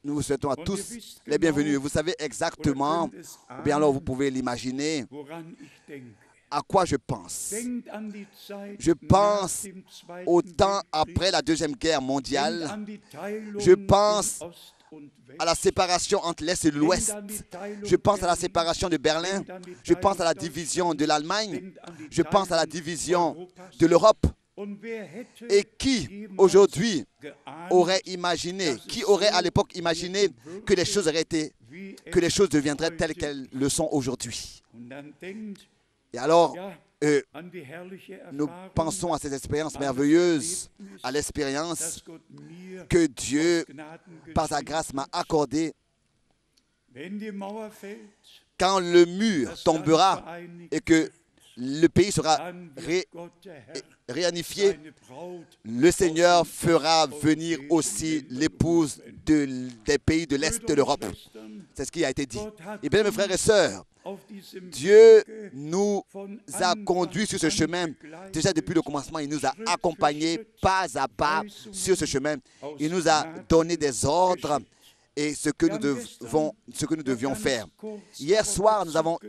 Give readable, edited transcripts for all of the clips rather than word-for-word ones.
Nous vous souhaitons à tous les bienvenus. Vous savez exactement, ou bien alors vous pouvez l'imaginer, à quoi je pense. Je pense au temps après la Deuxième Guerre mondiale. Je pense à la séparation entre l'Est et l'Ouest. Je pense à la séparation de Berlin. Je pense à la division de l'Allemagne. Je pense à la division de l'Europe. Et qui, aujourd'hui, aurait imaginé, qui aurait à l'époque imaginé que les choses deviendraient telles qu'elles le sont aujourd'hui? Et alors, nous pensons à ces expériences merveilleuses, à l'expérience que Dieu, par sa grâce, m'a accordée. Quand le mur tombera et que le pays sera réunifié, le Seigneur fera venir aussi l'épouse des pays de l'Est de l'Europe. C'est ce qui a été dit. Et bien, mes frères et sœurs, Dieu nous a conduits sur ce chemin. Déjà depuis le commencement, il nous a accompagnés pas à pas sur ce chemin. Il nous a donné des ordres et ce que nous devions faire. Hier soir, nous avons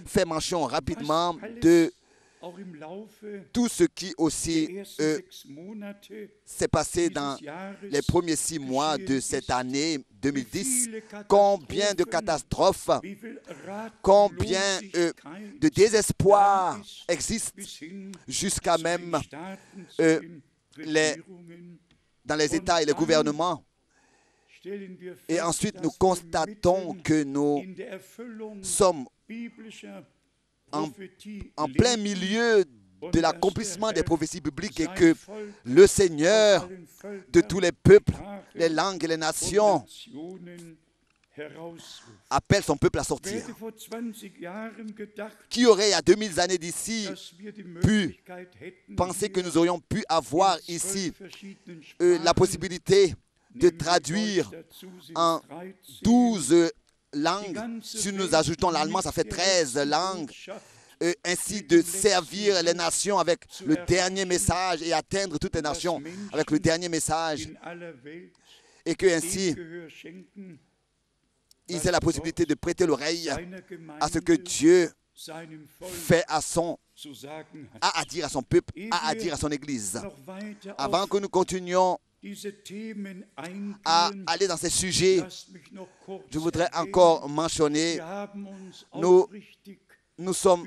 fait mention rapidement de tout ce qui aussi s'est passé dans les premiers 6 mois de cette année 2010. Combien de catastrophes, combien de désespoir existent jusqu'à même dans les États et les gouvernements. Et ensuite, nous constatons que nous sommes en plein milieu de l'accomplissement des prophéties bibliques et que le Seigneur de tous les peuples, les langues et les nations appelle son peuple à sortir. Qui aurait, il y a 2000 années d'ici, pu penser que nous aurions pu avoir ici la possibilité de traduire en 12 langues. Si nous ajoutons l'allemand, ça fait 13 langues. Ainsi de servir les nations avec le dernier message et atteindre toutes les nations avec le dernier message. Et que ainsi, ils aient la possibilité de prêter l'oreille à ce que Dieu fait à dire à son peuple, à dire à son Église. Avant que nous continuions à aller dans ces sujets, je voudrais encore mentionner, nous sommes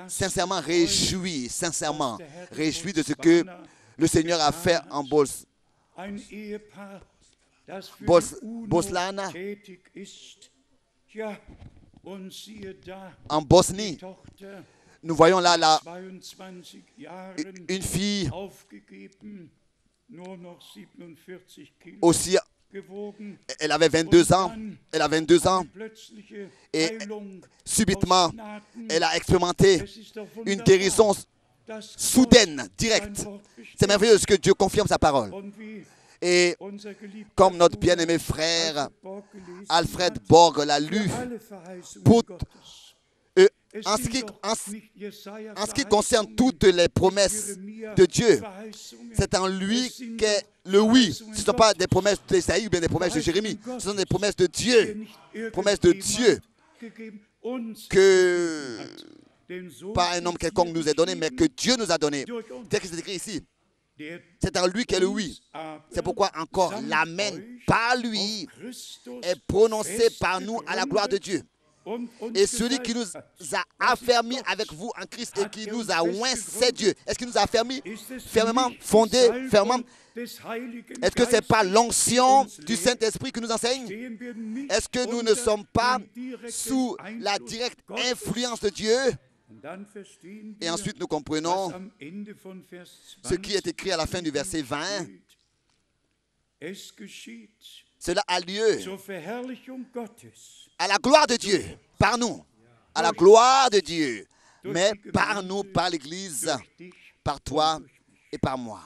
sincèrement réjouis de ce que le Seigneur a fait en Botswana, en Bosnie. Nous voyons là une fille aussi, elle avait 22 ans, et subitement, elle a expérimenté une guérison soudaine, directe. C'est merveilleux que Dieu confirme sa parole. Et comme notre bien-aimé frère Alfred Borg l'a lu, en ce qui concerne toutes les promesses de Dieu, c'est en lui qu'est le oui. Ce ne sont pas des promesses d'Ésaïe ou bien des promesses de Jérémie. Ce sont des promesses de Dieu. Promesses de Dieu que pas un homme quelconque nous a donné, mais que Dieu nous a donné. Tel que c'est écrit ici. C'est en lui qu'est le oui. C'est pourquoi encore l'amen par lui est prononcé par nous à la gloire de Dieu. Et celui qui nous a affermis avec vous en Christ et qui nous a oint, c'est Dieu. Est-ce qu'il nous a affermis fermement, fondés, fermement? Est-ce que ce n'est pas l'onction du Saint-Esprit qui nous enseigne? Est-ce que nous ne sommes pas sous la directe influence de Dieu? Et ensuite, nous comprenons ce qui est écrit à la fin du verset 20. Cela a lieu à la gloire de Dieu, par nous, à la gloire de Dieu, mais par nous, par l'Église, par toi et par moi.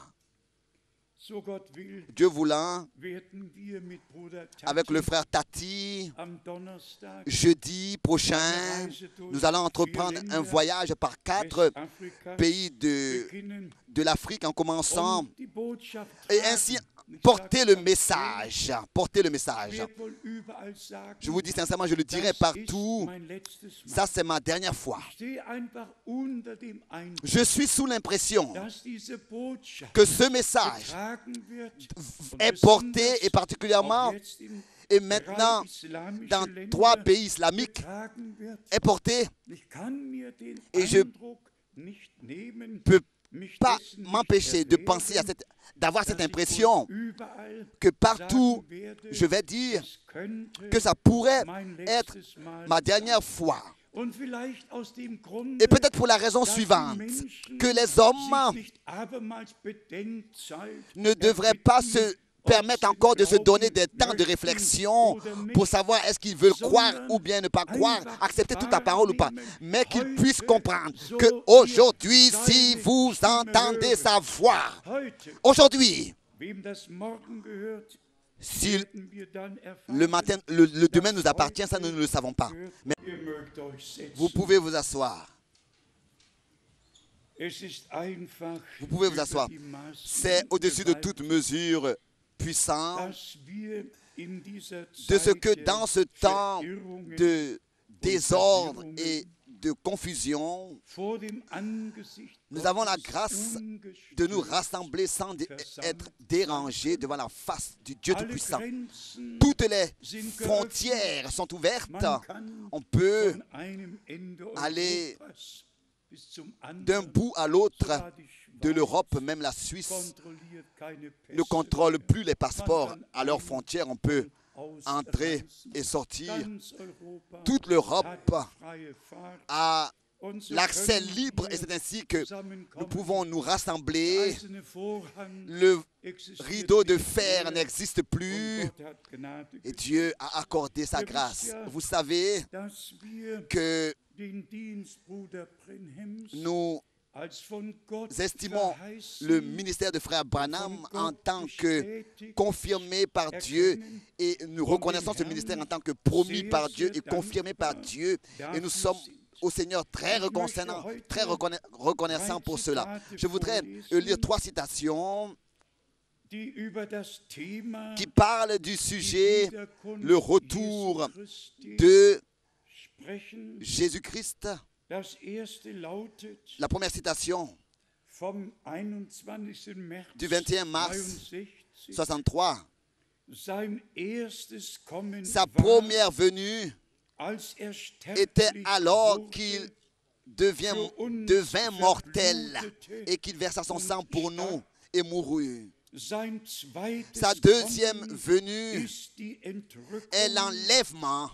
Dieu voulant, avec le frère Tati, jeudi prochain, nous allons entreprendre un voyage par 4 pays de l'Afrique en commençant et ainsi porter le message. Porter le message. Je vous dis sincèrement, je le dirai partout. Ça, c'est ma dernière fois. Je suis sous l'impression que ce message est porté, et particulièrement, et maintenant, dans 3 pays islamiques, est porté, et je ne peux pas m'empêcher de penser d'avoir cette impression que partout, je vais dire que ça pourrait être ma dernière fois. Et peut-être pour la raison suivante, que les hommes ne devraient pas se permettre encore de se donner des temps de réflexion pour savoir est-ce qu'ils veulent croire ou bien ne pas croire, accepter toute la parole ou pas, mais qu'ils puissent comprendre qu'aujourd'hui, si vous entendez sa voix, aujourd'hui, si le matin, le demain nous appartient, ça nous ne le savons pas. Mais vous pouvez vous asseoir. Vous pouvez vous asseoir. C'est au-dessus de toute mesure puissant de ce que dans ce temps de désordre et de confusion, nous avons la grâce de nous rassembler sans être dérangés devant la face du Dieu Tout-Puissant. Toutes les frontières sont ouvertes. On peut aller d'un bout à l'autre de l'Europe, même la Suisse ne contrôle plus les passeports à leurs frontières. On peut entrer et sortir. Toute l'Europe a l'accès libre et c'est ainsi que nous pouvons nous rassembler. Le rideau de fer n'existe plus et Dieu a accordé sa grâce. Vous savez que nous estimons le ministère de Frère Branham en tant que confirmé par Dieu et nous reconnaissons ce ministère en tant que promis par Dieu et confirmé par Dieu et nous sommes au Seigneur très reconnaissants pour cela. Je voudrais lire 3 citations qui parlent du sujet, le retour de Jésus-Christ. La première citation du 21 mars 63. Sa première venue était alors qu'il devint mortel et qu'il versa son sang pour nous et mourut. Sa deuxième venue est l'enlèvement.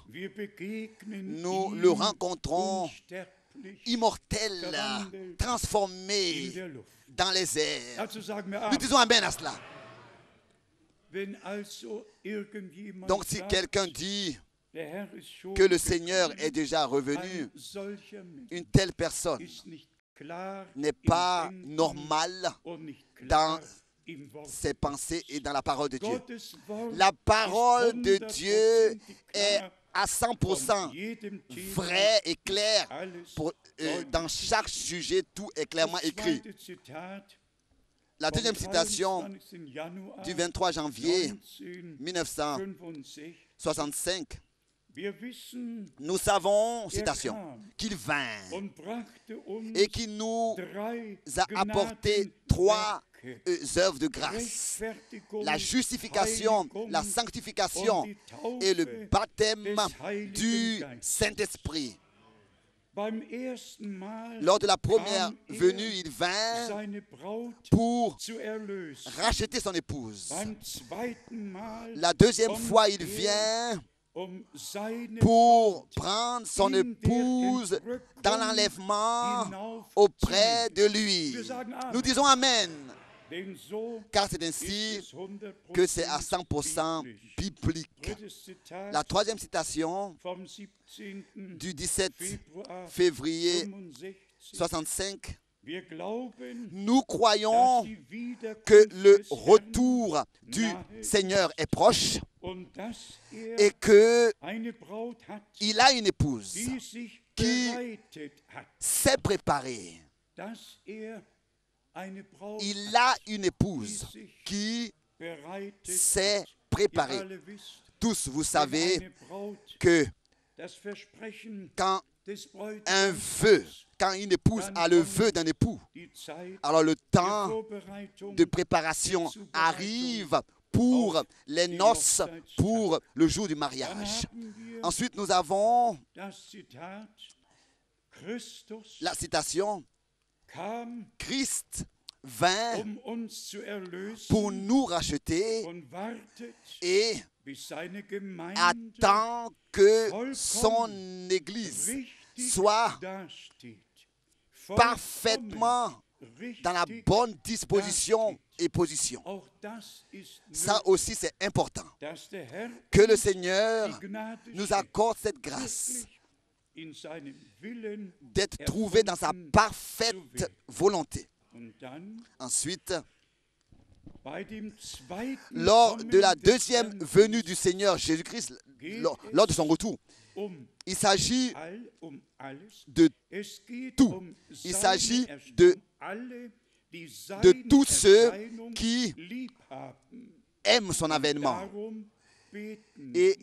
Nous le rencontrons immortel, transformé dans les airs. Nous disons amen à cela. Donc si quelqu'un dit que le Seigneur est déjà revenu, une telle personne n'est pas normale dans ses pensées et dans la parole de Dieu. La parole de Dieu est à 100% vrai et clair. Dans chaque sujet, tout est clairement écrit. La deuxième citation du 23 janvier 1965. Nous savons, citation, qu'il vint et qu'il nous a apporté 3 œuvres de grâce. La justification, la sanctification et le baptême du Saint-Esprit. Lors de la première venue, il vint pour racheter son épouse. La deuxième fois, il vient pour prendre son épouse dans l'enlèvement auprès de lui. Nous disons amen. Car c'est ainsi que c'est à 100% biblique. La troisième citation du 17 février 65. Nous croyons que le retour du Seigneur est proche et qu'il a une épouse qui s'est préparée. Il a une épouse qui s'est préparée. Tous, vous savez que quand une épouse a le vœu d'un époux, alors le temps de préparation arrive pour les noces, pour le jour du mariage. Ensuite, nous avons la citation: Christ vint pour nous racheter et attend que son Église soit parfaitement dans la bonne disposition et position. Ça aussi, c'est important. Que le Seigneur nous accorde cette grâce d'être trouvé dans sa parfaite volonté. Ensuite, lors de la deuxième venue du Seigneur Jésus-Christ, lors de son retour, il s'agit de tout. Il s'agit de tous ceux qui aiment son avènement. Et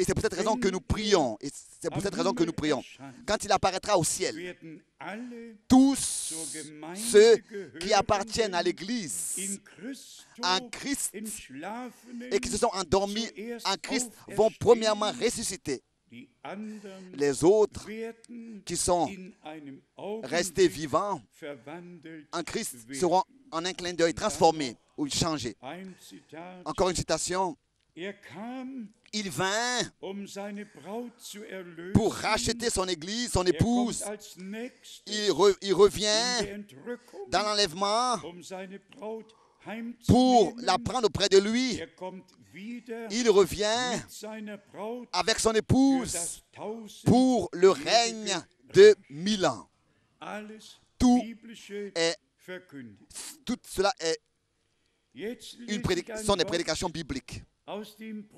c'est pour cette raison que nous prions. Quand il apparaîtra au ciel, tous ceux qui appartiennent à l'Église en Christ et qui se sont endormis en Christ vont premièrement ressusciter. Les autres qui sont restés vivants en Christ seront en un clin d'œil transformés ou changés. Encore une citation. Il vint pour racheter son Église, son épouse. Il revient dans l'enlèvement pour la prendre auprès de lui. Il revient avec son épouse pour le règne de 1000 ans. Tout cela sont des prédications bibliques,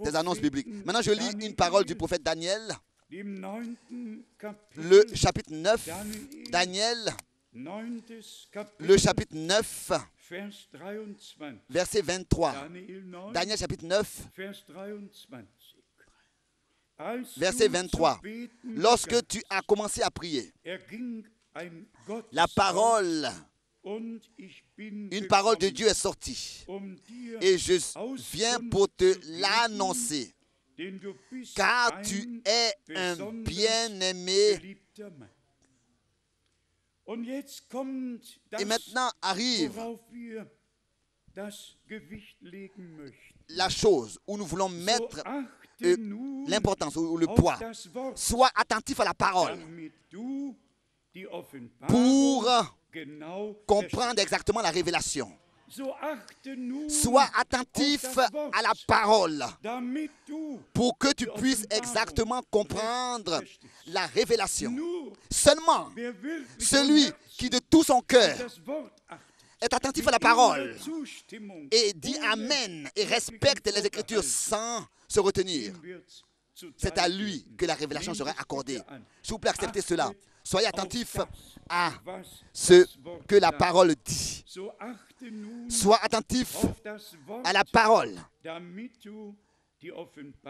des annonces bibliques. Maintenant, je lis une parole du prophète Daniel, le chapitre 9, Daniel, le chapitre 9, verset 23. Daniel chapitre 9, verset 23. Lorsque tu as commencé à prier, la parole, une parole de Dieu est sortie. Et je viens pour te l'annoncer, car tu es un bien-aimé. Et maintenant arrive la chose où nous voulons mettre l'importance ou le poids. Sois attentif à la parole pour comprendre exactement la révélation. Sois attentif à la parole pour que tu puisses exactement comprendre la révélation. Seulement, celui qui de tout son cœur est attentif à la parole et dit Amen et respecte les Écritures sans se retenir, c'est à lui que la révélation sera accordée. S'il vous plaît, acceptez cela. Soyez attentifs à ce que la parole dit. Sois attentif à la parole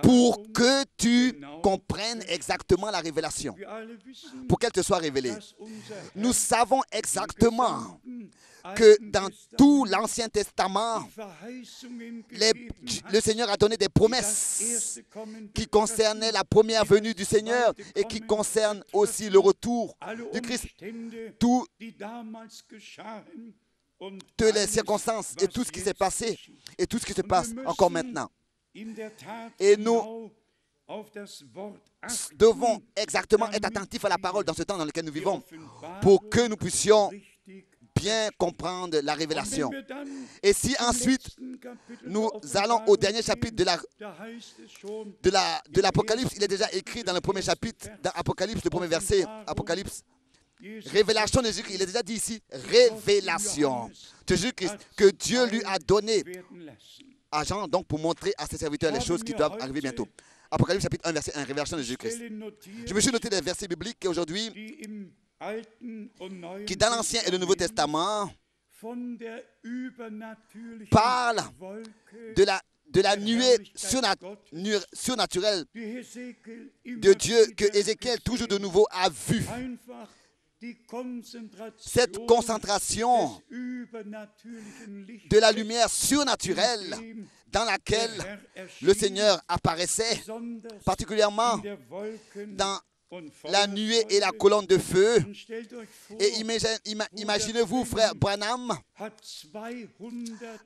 pour que tu comprennes exactement la révélation, pour qu'elle te soit révélée. Nous savons exactement que dans tout l'Ancien Testament, le Seigneur a donné des promesses qui concernaient la première venue du Seigneur et qui concernent aussi le retour du Christ. Toutes les circonstances et tout ce qui s'est passé et tout ce qui se passe encore maintenant. Et nous devons exactement être attentifs à la parole dans ce temps dans lequel nous vivons pour que nous puissions bien comprendre la révélation. Et si ensuite nous allons au dernier chapitre de l'Apocalypse, il est déjà écrit dans le premier chapitre d'Apocalypse, le premier verset, Apocalypse Révélation de Jésus-Christ. Il est déjà dit ici, révélation de Jésus-Christ que Dieu lui a donné à Jean, donc pour montrer à ses serviteurs les choses qui doivent arriver bientôt. Apocalypse chapitre 1, verset 1, révélation de Jésus-Christ. Je me suis noté des versets bibliques aujourd'hui qui dans l'Ancien et le Nouveau Testament parlent de la nuée surnaturelle de Dieu que Ézéchiel toujours de nouveau a vue. Cette concentration de la lumière surnaturelle dans laquelle le Seigneur apparaissait, particulièrement dans la nuée et la colonne de feu. Et imaginez-vous, frère Branham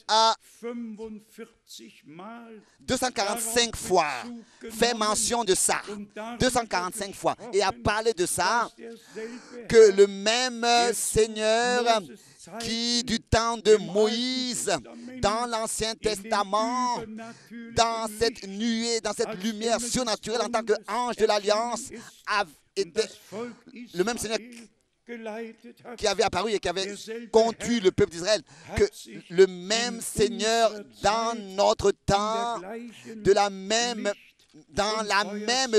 a 245 fois fait mention de ça. 245 fois. Et a parlé de ça, que le même Seigneur qui, du temps de Moïse, dans l'Ancien Testament, dans cette nuée, dans cette lumière surnaturelle, en tant qu'ange de l'Alliance, était le même Seigneur qui avait apparu et qui avait conduit le peuple d'Israël, que le même Seigneur dans notre temps, dans la même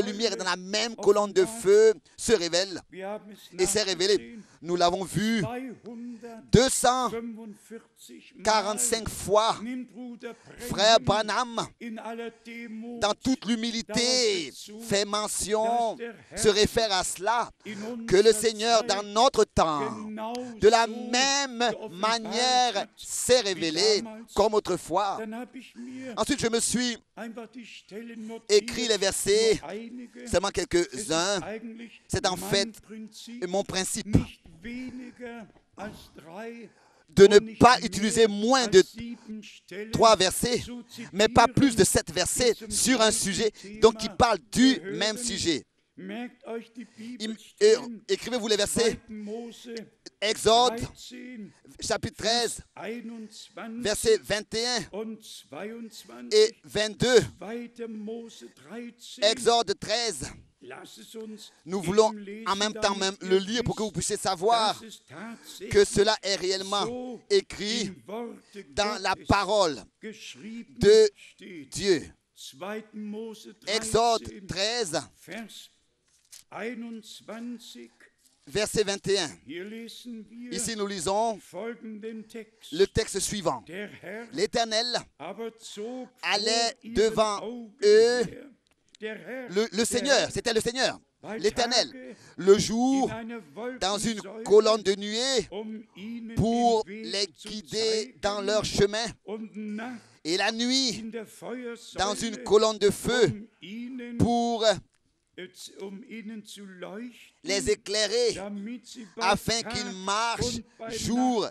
lumière et dans la même colonne de feu se révèle et s'est révélé. Nous l'avons vu 245 fois. Frère Branham, dans toute l'humilité, fait mention, se réfère à cela, que le Seigneur dans notre temps, de la même manière, s'est révélé comme autrefois. Ensuite, je me suis écrit les versets, seulement quelques-uns. C'est en fait mon principe de ne pas utiliser moins de 3 versets, mais pas plus de 7 versets sur un sujet, donc qui parle du même sujet. Écrivez-vous les versets. Exode, chapitre 13, versets 21 et 22. Exode 13. Nous voulons en même temps même le lire pour que vous puissiez savoir que cela est réellement écrit dans la parole de Dieu. Exode 13, verset 21. Ici, nous lisons le texte suivant. L'Éternel allait devant eux. Le Seigneur, c'était le Seigneur, l'Éternel, le jour dans une colonne de nuée pour les guider dans leur chemin, et la nuit dans une colonne de feu pour les éclairer afin qu'ils marchent jour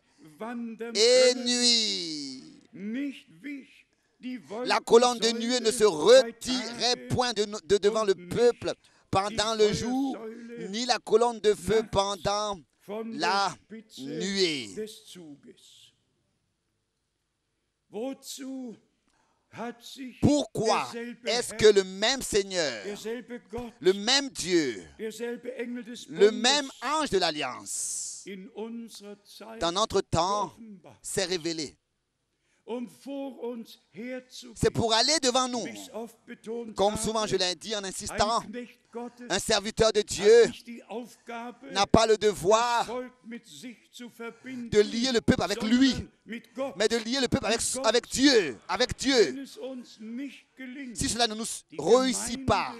et nuit. La colonne de nuée ne se retirait point de devant le peuple pendant le jour, ni la colonne de feu pendant la nuée. Pourquoi est-ce que le même Seigneur, le même Dieu, le même ange de l'Alliance, dans notre temps, s'est révélé? C'est pour aller devant nous. Comme souvent je l'ai dit en insistant, un serviteur de Dieu n'a pas le devoir de lier le peuple avec lui, mais de lier le peuple avec Dieu. Avec Dieu. Si cela ne nous réussit pas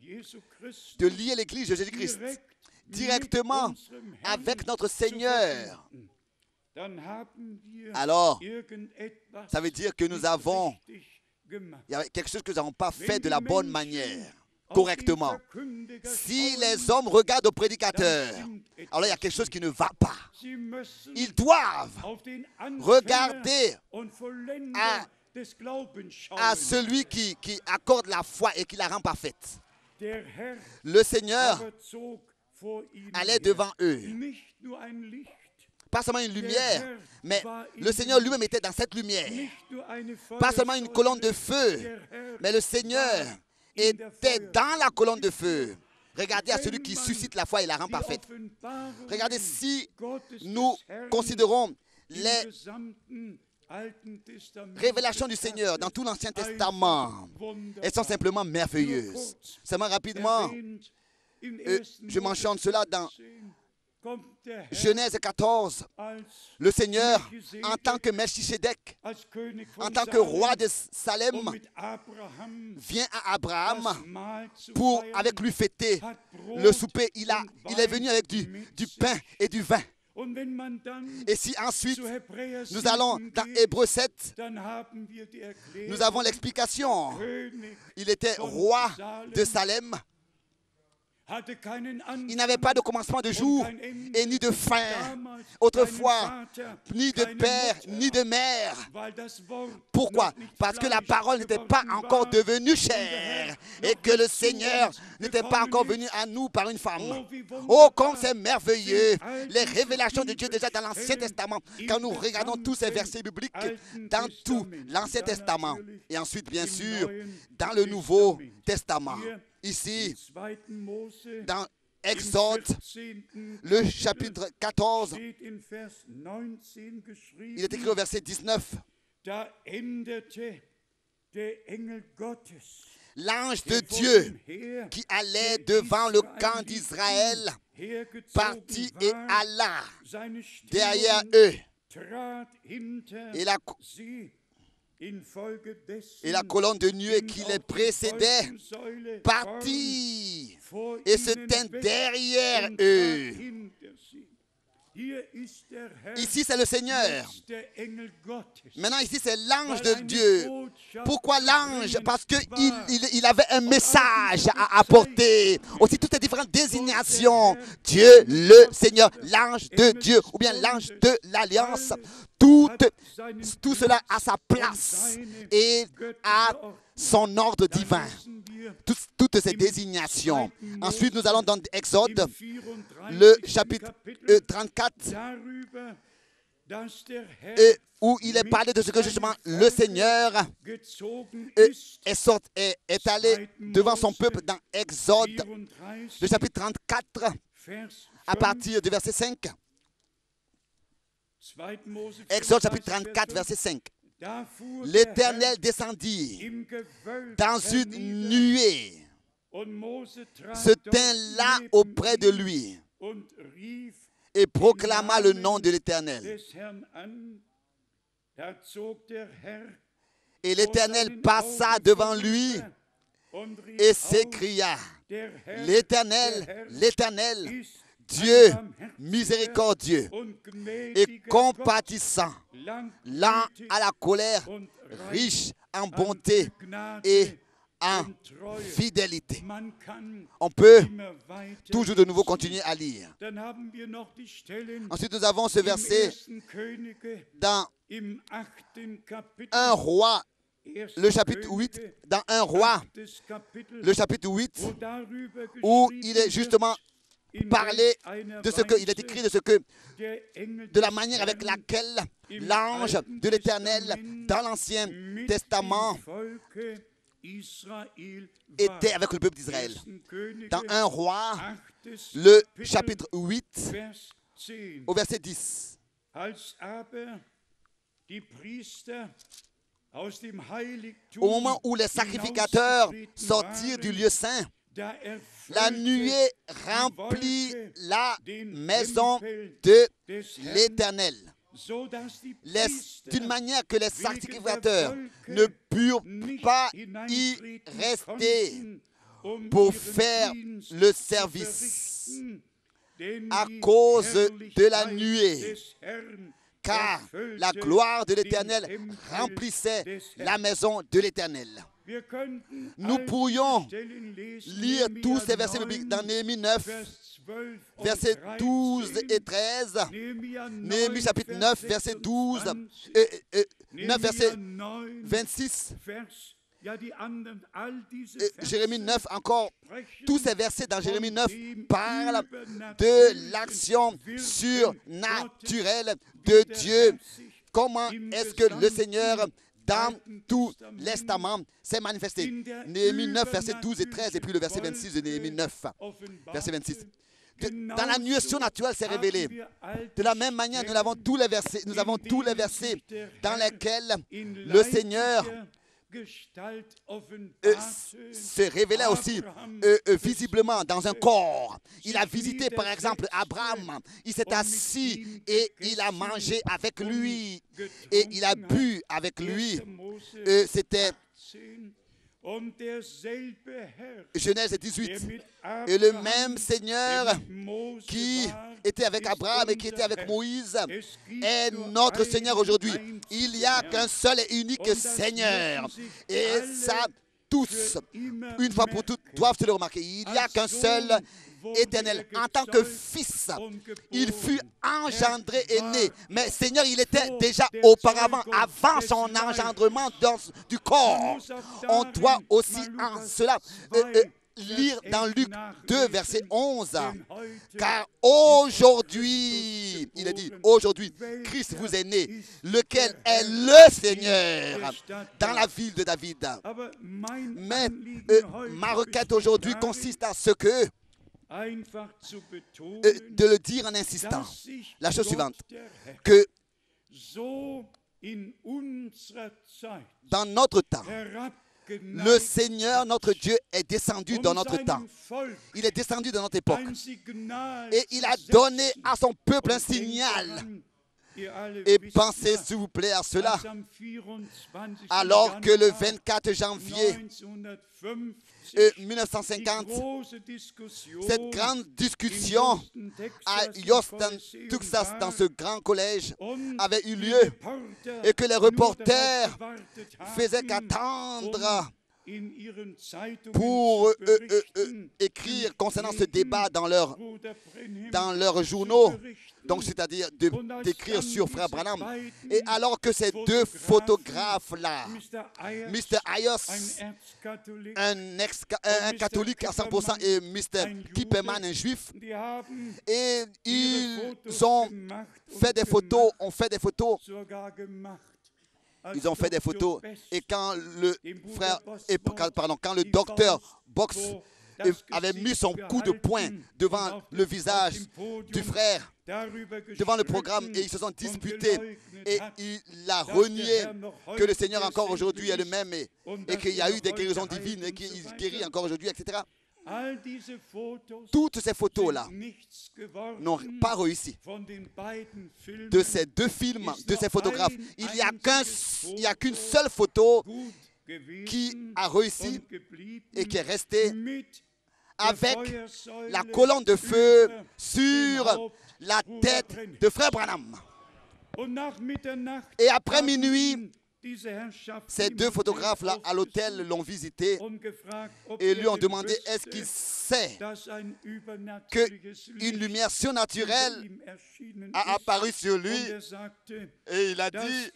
de lier l'Église de Jésus-Christ directement avec notre Seigneur, alors, ça veut dire que il y a quelque chose que nous n'avons pas fait de la bonne manière, correctement. Si les hommes regardent au prédicateur, alors il y a quelque chose qui ne va pas. Ils doivent regarder à celui qui accorde la foi et qui la rend parfaite. Le Seigneur allait devant eux. Pas seulement une lumière, mais le Seigneur lui-même était dans cette lumière. Pas seulement une colonne de feu, mais le Seigneur était dans la colonne de feu, Regardez à celui qui suscite la foi et la rend parfaite. Regardez, si nous considérons les révélations du Seigneur dans tout l'Ancien Testament, elles sont simplement merveilleuses. Seulement rapidement, je mentionne cela dans Genèse 14. Le Seigneur, en tant que Melchisedec, en tant que roi de Salem, vient à Abraham pour avec lui fêter le souper. Il est venu avec du pain et du vin. Et si ensuite nous allons dans Hébreux 7, nous avons l'explication. Il était roi de Salem. Il n'avait pas de commencement de jour et ni de fin. Autrefois, ni de père, ni de mère. Pourquoi? Parce que la parole n'était pas encore devenue chair et que le Seigneur n'était pas encore venu à nous par une femme. Oh, comme c'est merveilleux! Les révélations de Dieu déjà dans l'Ancien Testament. Quand nous regardons tous ces versets bibliques dans tout l'Ancien Testament. Et ensuite, bien sûr, dans le Nouveau Testament. Ici, dans Exode, le chapitre 14, il est écrit au verset 19. L'ange de Dieu qui allait devant le camp d'Israël partit et alla derrière eux. Et la colonne de nuée qui les précédait partit et se tint derrière eux. Ici, c'est le Seigneur. Maintenant, ici, c'est l'ange de Dieu. Pourquoi l'ange? Parce qu'il avait un message à apporter. Aussi, toutes les différentes désignations. Dieu, le Seigneur, l'ange de Dieu, ou bien l'ange de l'Alliance. Tout cela a sa place et a son ordre divin. Toutes ces désignations. Ensuite, nous allons dans Exode, le chapitre 34, où il est parlé de ce que justement le Seigneur est allé devant son peuple dans Exode, le chapitre 34, à partir du verset 5. Exode chapitre 34, verset 5. L'Éternel descendit dans une nuée, se tint là auprès de lui et proclama le nom de l'Éternel. Et l'Éternel passa devant lui et s'écria: L'Éternel, l'Éternel, Dieu miséricordieux et compatissant, lent à la colère, riche en bonté et en fidélité. On peut toujours de nouveau continuer à lire. Ensuite, nous avons ce verset dans 1 Roi, le chapitre 8, dans 1 Roi, le chapitre 8, où il est justement parler de ce que il est écrit, de la manière avec laquelle l'ange de l'Éternel dans l'Ancien Testament était avec le peuple d'Israël. Dans 1 Roi, le chapitre 8, au verset 10. Au moment où les sacrificateurs sortirent du lieu saint, la nuée remplit la maison de l'Éternel, d'une manière que les sacrificateurs ne purent pas y rester pour faire le service à cause de la nuée, car la gloire de l'Éternel remplissait la maison de l'Éternel. Nous pourrions lire tous ces versets bibliques dans Néhémie 9, versets 12 et 13. Néhémie chapitre 9, verset 12, 9, verset 26. Jérémie 9 encore. Tous ces versets dans Jérémie 9 parlent de l'action surnaturelle de Dieu. Comment est-ce que le Seigneur dans tout l'Estament, s'est manifesté. Néhémie 9, versets 12 et 13, et puis le verset 26 de Néhémie 9, verset 26. Dans la nuée surnaturelle, c'est révélé. De la même manière, nous avons tous les versets dans lesquels le Seigneur se révélait aussi visiblement dans un corps. Il a visité par exemple Abraham, il s'est assis et il a mangé avec lui et il a bu avec lui. C'était Genèse 18. Et le même Seigneur qui était avec Abraham et qui était avec Moïse est notre Seigneur aujourd'hui. Il n'y a qu'un seul et unique Seigneur. Et ça, tous, une fois pour toutes, doivent se le remarquer. Il n'y a qu'un seul éternel. En tant que fils, il fut engendré et né. Mais Seigneur, il était déjà auparavant, avant son engendrement du corps. On doit aussi en cela lire dans Luc 2, verset 11. Car aujourd'hui, il est dit, aujourd'hui, Christ vous est né, lequel est le Seigneur dans la ville de David. Mais ma requête aujourd'hui consiste à ce que de le dire en insistant. La chose suivante, que dans notre temps, le Seigneur, notre Dieu, est descendu dans notre temps. Il est descendu dans notre époque. Et il a donné à son peuple un signal. Et pensez, s'il vous plaît, à cela. Alors que le 24 janvier 1950, cette grande discussion à Houston, Texas, dans ce grand collège, avait eu lieu et que les reporters faisaient qu'attendre pour écrire concernant ce débat dans leurs journaux, donc c'est-à-dire d'écrire sur Frère Branham. Et alors que ces deux photographes-là, Mr. Ayers, un catholique à 100%, et Mr. Kipperman, un juif, et ils ont fait des photos, ils ont fait des photos, et quand le docteur Box avait mis son coup de poing devant le visage du frère, devant le programme, et ils se sont disputés, et il a renié que le Seigneur encore aujourd'hui est le même, et qu'il y a eu des guérisons divines, et qu'il guérit encore aujourd'hui, etc. Toutes ces photos-là n'ont pas réussi. De ces deux films, de ces photographes, il n'y a qu'une seule photo qui a réussi et qui est restée avec la colonne de feu sur la tête de Frère Branham. Et après minuit, ces deux photographes-là à l'hôtel l'ont visité et lui ont demandé est-ce qu'il sait qu'une lumière surnaturelle a apparu sur lui. Et il a dit,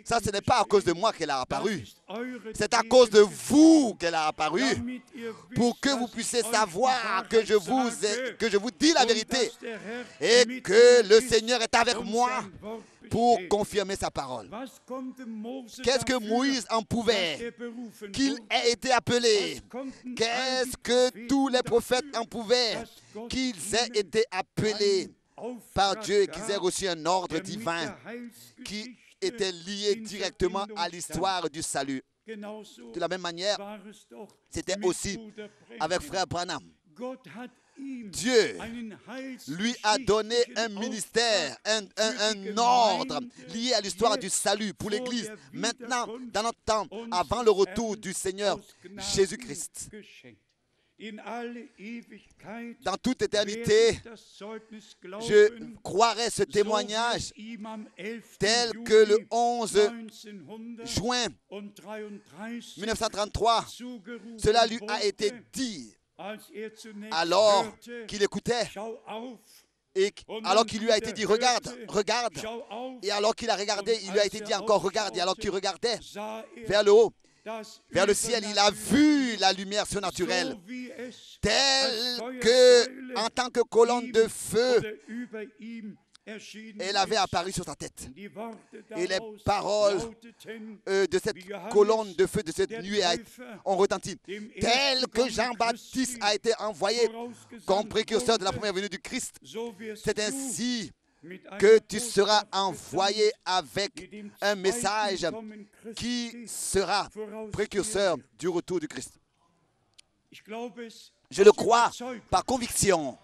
ça ce n'est pas à cause de moi qu'elle a apparu, c'est à cause de vous qu'elle a apparu, pour que vous puissiez savoir que je vous dis la vérité et que le Seigneur est avec moi pour confirmer sa parole. Qu'est-ce que Moïse en pouvait? Qu'il ait été appelé. Qu'est-ce que tous les prophètes en pouvaient? Qu'ils aient été appelés par Dieu et qu'ils aient reçu un ordre divin qui était lié directement à l'histoire du salut. De la même manière, c'était aussi avec Frère Branham. Dieu lui a donné un ministère, un ordre lié à l'histoire du salut pour l'Église. Maintenant, dans notre temps, avant le retour du Seigneur Jésus-Christ, dans toute éternité, je croirai ce témoignage tel que le 11 juin 1933, cela lui a été dit. Alors qu'il écoutait, et alors qu'il lui a été dit regarde, regarde, et alors qu'il a regardé, il lui a été dit encore regarde, et alors qu'il regardait vers le haut, vers le ciel, il a vu la lumière surnaturelle telle que, en tant que colonne de feu, elle avait apparu sur sa tête. Et les paroles de cette colonne de feu, de cette nuée ont retenti. Tel que Jean-Baptiste a été envoyé comme précurseur de la première venue du Christ, c'est ainsi que tu seras envoyé avec un message qui sera précurseur du retour du Christ. Je le crois par conviction.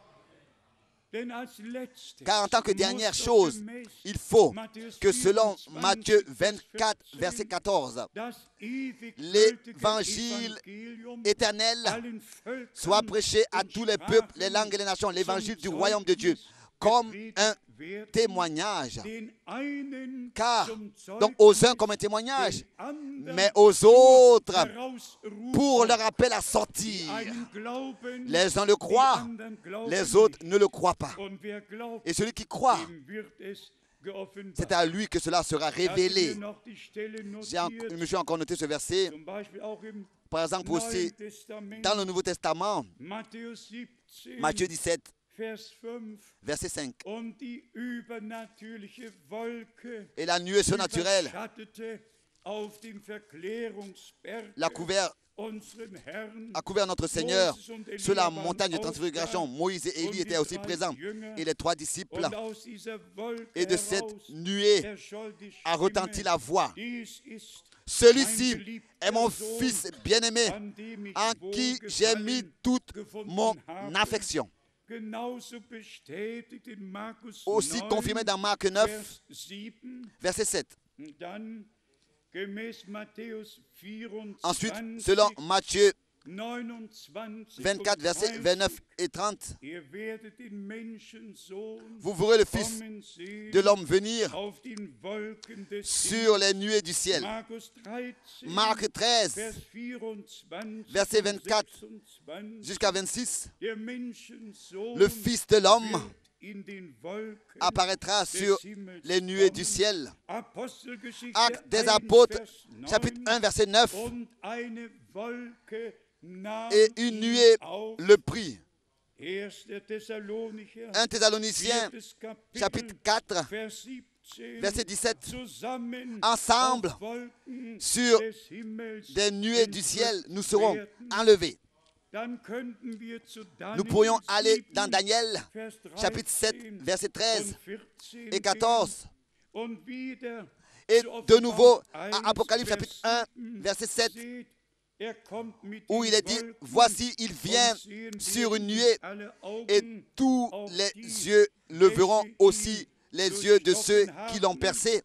Car en tant que dernière chose, il faut que selon Matthieu 24, verset 14, l'évangile éternel soit prêché à tous les peuples, les langues et les nations, l'évangile du royaume de Dieu, comme un témoignage. Car, donc aux uns comme un témoignage, mais aux autres pour leur appel à sortir. Les uns le croient, les autres ne le croient pas. Et celui qui croit, c'est à lui que cela sera révélé. Je me suis encore noté ce verset. Par exemple aussi, dans le Nouveau Testament, Matthieu 17, verset 5. Et la nuée surnaturelle a couvert notre Seigneur sur la montagne de transfiguration. Moïse et Élie étaient aussi présents, et les 3 disciples. Et de cette nuée a retenti la voix. Celui-ci est mon fils bien-aimé, en qui j'ai mis toute mon affection. Aussi confirmé dans Marc 9, verset 7. Ensuite, selon Matthieu 24, versets 29 et 30, vous verrez le Fils de l'homme venir sur les nuées du ciel. Marc 13, verset 24 jusqu'à 26, le Fils de l'homme apparaîtra sur les nuées du ciel. Actes des apôtres, chapitre 1, verset 9. Et une nuée le prit. 1 Thessaloniciens, chapitre 4, verset 17. Ensemble, sur des nuées du ciel, nous serons enlevés. Nous pourrions aller dans Daniel, chapitre 7, verset 13 et 14. Et de nouveau, à Apocalypse, chapitre 1, verset 7, où il est dit, voici, il vient sur une nuée, et tous les yeux le verront, aussi les yeux de ceux qui l'ont percé.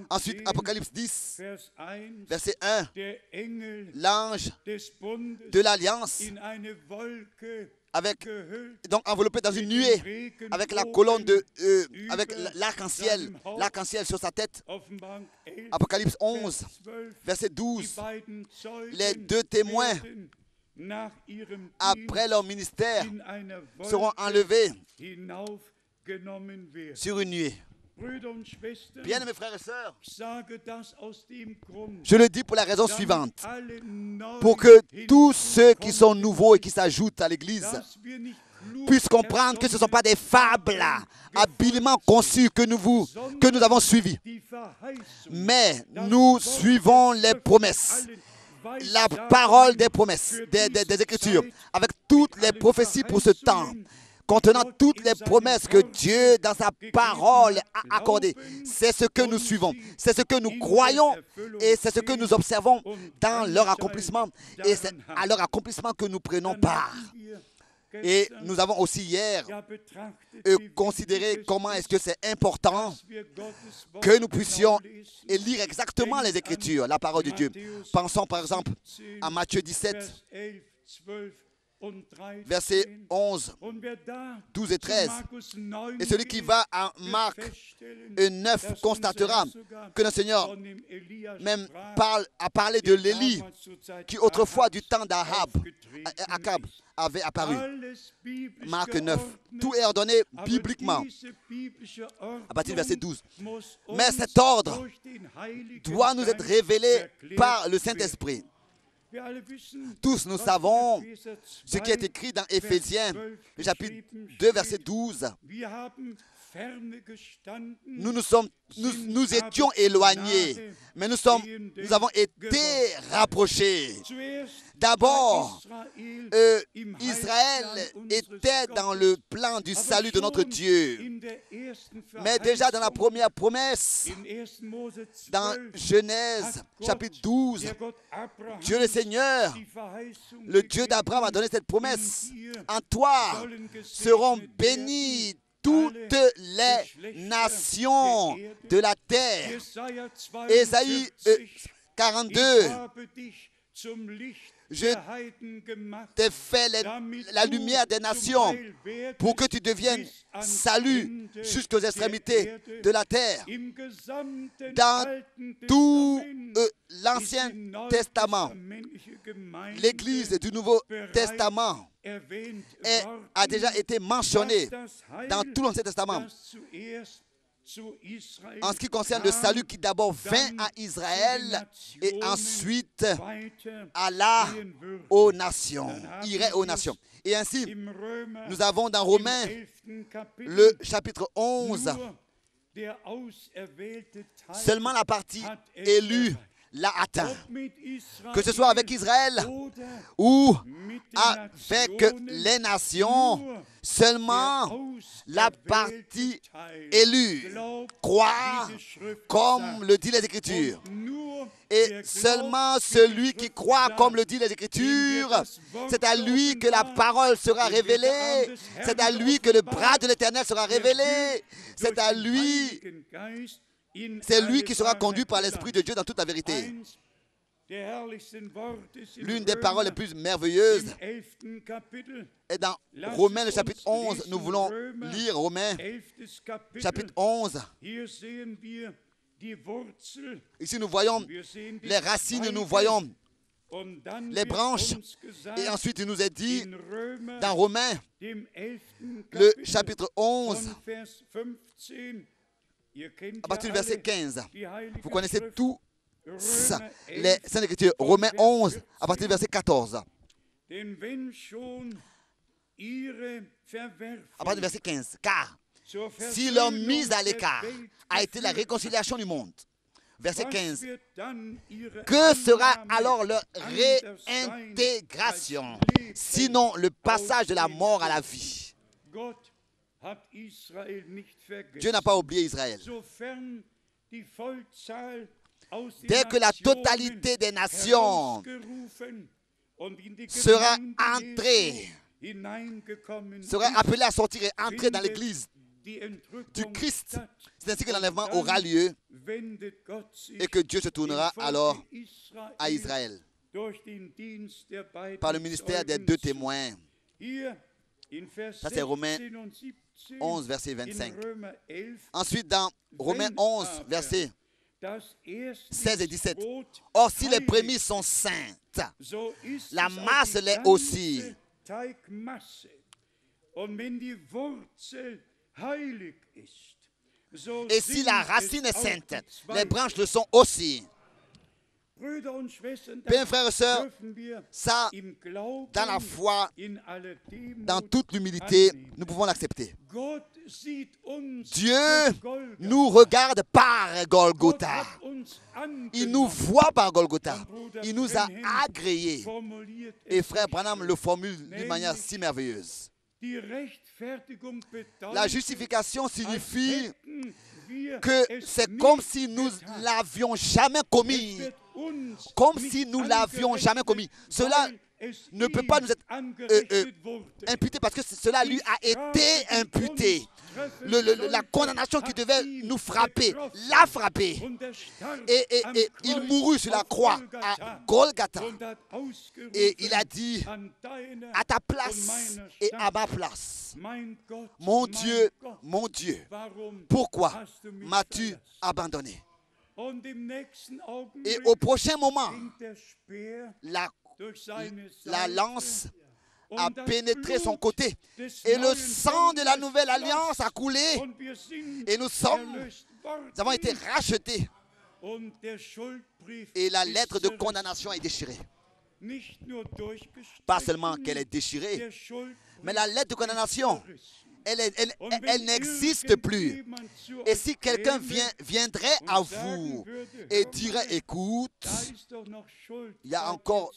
Ensuite, Apocalypse 10, verset 1, l'ange de l'Alliance, donc enveloppé dans une nuée, avec la colonne avec l'arc-en-ciel sur sa tête. Apocalypse 11, verset 12, les 2 témoins, après leur ministère, seront enlevés sur une nuée. Bien, mes frères et sœurs, je le dis pour la raison suivante, pour que tous ceux qui sont nouveaux et qui s'ajoutent à l'Église puissent comprendre que ce ne sont pas des fables habilement conçues que nous avons suivies, mais nous suivons les promesses, la parole des promesses, des Écritures, avec toutes les prophéties pour ce temps, contenant toutes les promesses que Dieu, dans sa parole, a accordées. C'est ce que nous suivons, c'est ce que nous croyons et c'est ce que nous observons dans leur accomplissement. Et c'est à leur accomplissement que nous prenons part. Et nous avons aussi hier considéré comment est-ce que c'est important que nous puissions lire exactement les Écritures, la parole de Dieu. Pensons par exemple à Matthieu 17, versets 11, 12 et 13. Et celui qui va à Marc 9 constatera que le Seigneur même a parlé de l'Élie qui autrefois du temps d'Akab avait apparu. Marc 9. Tout est ordonné bibliquement à partir du verset 12. Mais cet ordre doit nous être révélé par le Saint-Esprit. Tous nous savons ce qui est écrit dans Éphésiens, le chapitre 2, verset 12. Nous étions éloignés, mais nous avons été rapprochés. D'abord, Israël était dans le plan du salut de notre Dieu. Mais déjà dans la première promesse, dans Genèse, chapitre 12, Dieu le Seigneur, le Dieu d'Abraham a donné cette promesse. En toi seront bénies toutes les nations de la terre. Ésaïe 42. Je t'ai fait la lumière des nations pour que tu deviennes salut jusqu'aux extrémités de la terre. Dans tout l'Ancien Testament, l'Église du Nouveau Testament a déjà été mentionnée dans tout l'Ancien Testament. En ce qui concerne le salut qui d'abord vint à Israël et ensuite alla aux nations, irait aux nations. Et ainsi, nous avons dans Romains, le chapitre 11, seulement la partie élue l'a atteint. Que ce soit avec Israël ou avec les nations, seulement la partie élue croit comme le dit les Écritures. Et seulement celui qui croit comme le dit les Écritures, c'est à lui que la parole sera révélée, c'est à lui que le bras de l'Éternel sera révélé, c'est à lui, c'est lui qui sera conduit par l'Esprit de Dieu dans toute la vérité. L'une des paroles les plus merveilleuses est dans Romains, le chapitre 11. Nous voulons lire Romains, chapitre 11. Ici, nous voyons les racines, nous voyons les branches. Et ensuite, il nous est dit dans Romains, le chapitre 11, à partir du verset 15. Vous connaissez tout ça, les Saintes Écritures. Romains 11, à partir du verset 14. À partir du verset 15. Car si leur mise à l'écart a été la réconciliation du monde, verset 15, que sera alors leur réintégration, sinon le passage de la mort à la vie? Dieu n'a pas oublié Israël. Dès que la totalité des nations sera entrée, sera appelée à sortir et entrer dans l'église du Christ, c'est ainsi que l'enlèvement aura lieu et que Dieu se tournera alors à Israël par le ministère des deux témoins. Ça, c'est Romains 11, verset 25. Ensuite, dans Romains 11, verset 16 et 17. Or, si les prémices sont saintes, la masse l'est aussi. Et si la racine est sainte, les branches le sont aussi. Bien, frères et sœurs, ça, dans la foi, dans toute l'humilité, nous pouvons l'accepter. Dieu nous regarde par Golgotha. Il nous voit par Golgotha. Il nous a agréés. Et frère Branham le formule d'une manière si merveilleuse. La justification signifie que c'est comme si nous l'avions jamais commis. Comme si nous l'avions jamais commis. Cela ne peut pas nous être imputé parce que cela lui a été imputé. La condamnation qui devait nous frapper, l'a frappé. Et il mourut sur la croix à Golgotha. Et il a dit, à ta place et à ma place, mon Dieu, pourquoi m'as-tu abandonné? Et au prochain moment, la lance a pénétré son côté et le sang de la nouvelle alliance a coulé et nous avons été rachetés et la lettre de condamnation est déchirée. Pas seulement qu'elle est déchirée, mais la lettre de condamnation, elle n'existe plus. Et si quelqu'un viendrait à vous et dirait, écoute, il y a encore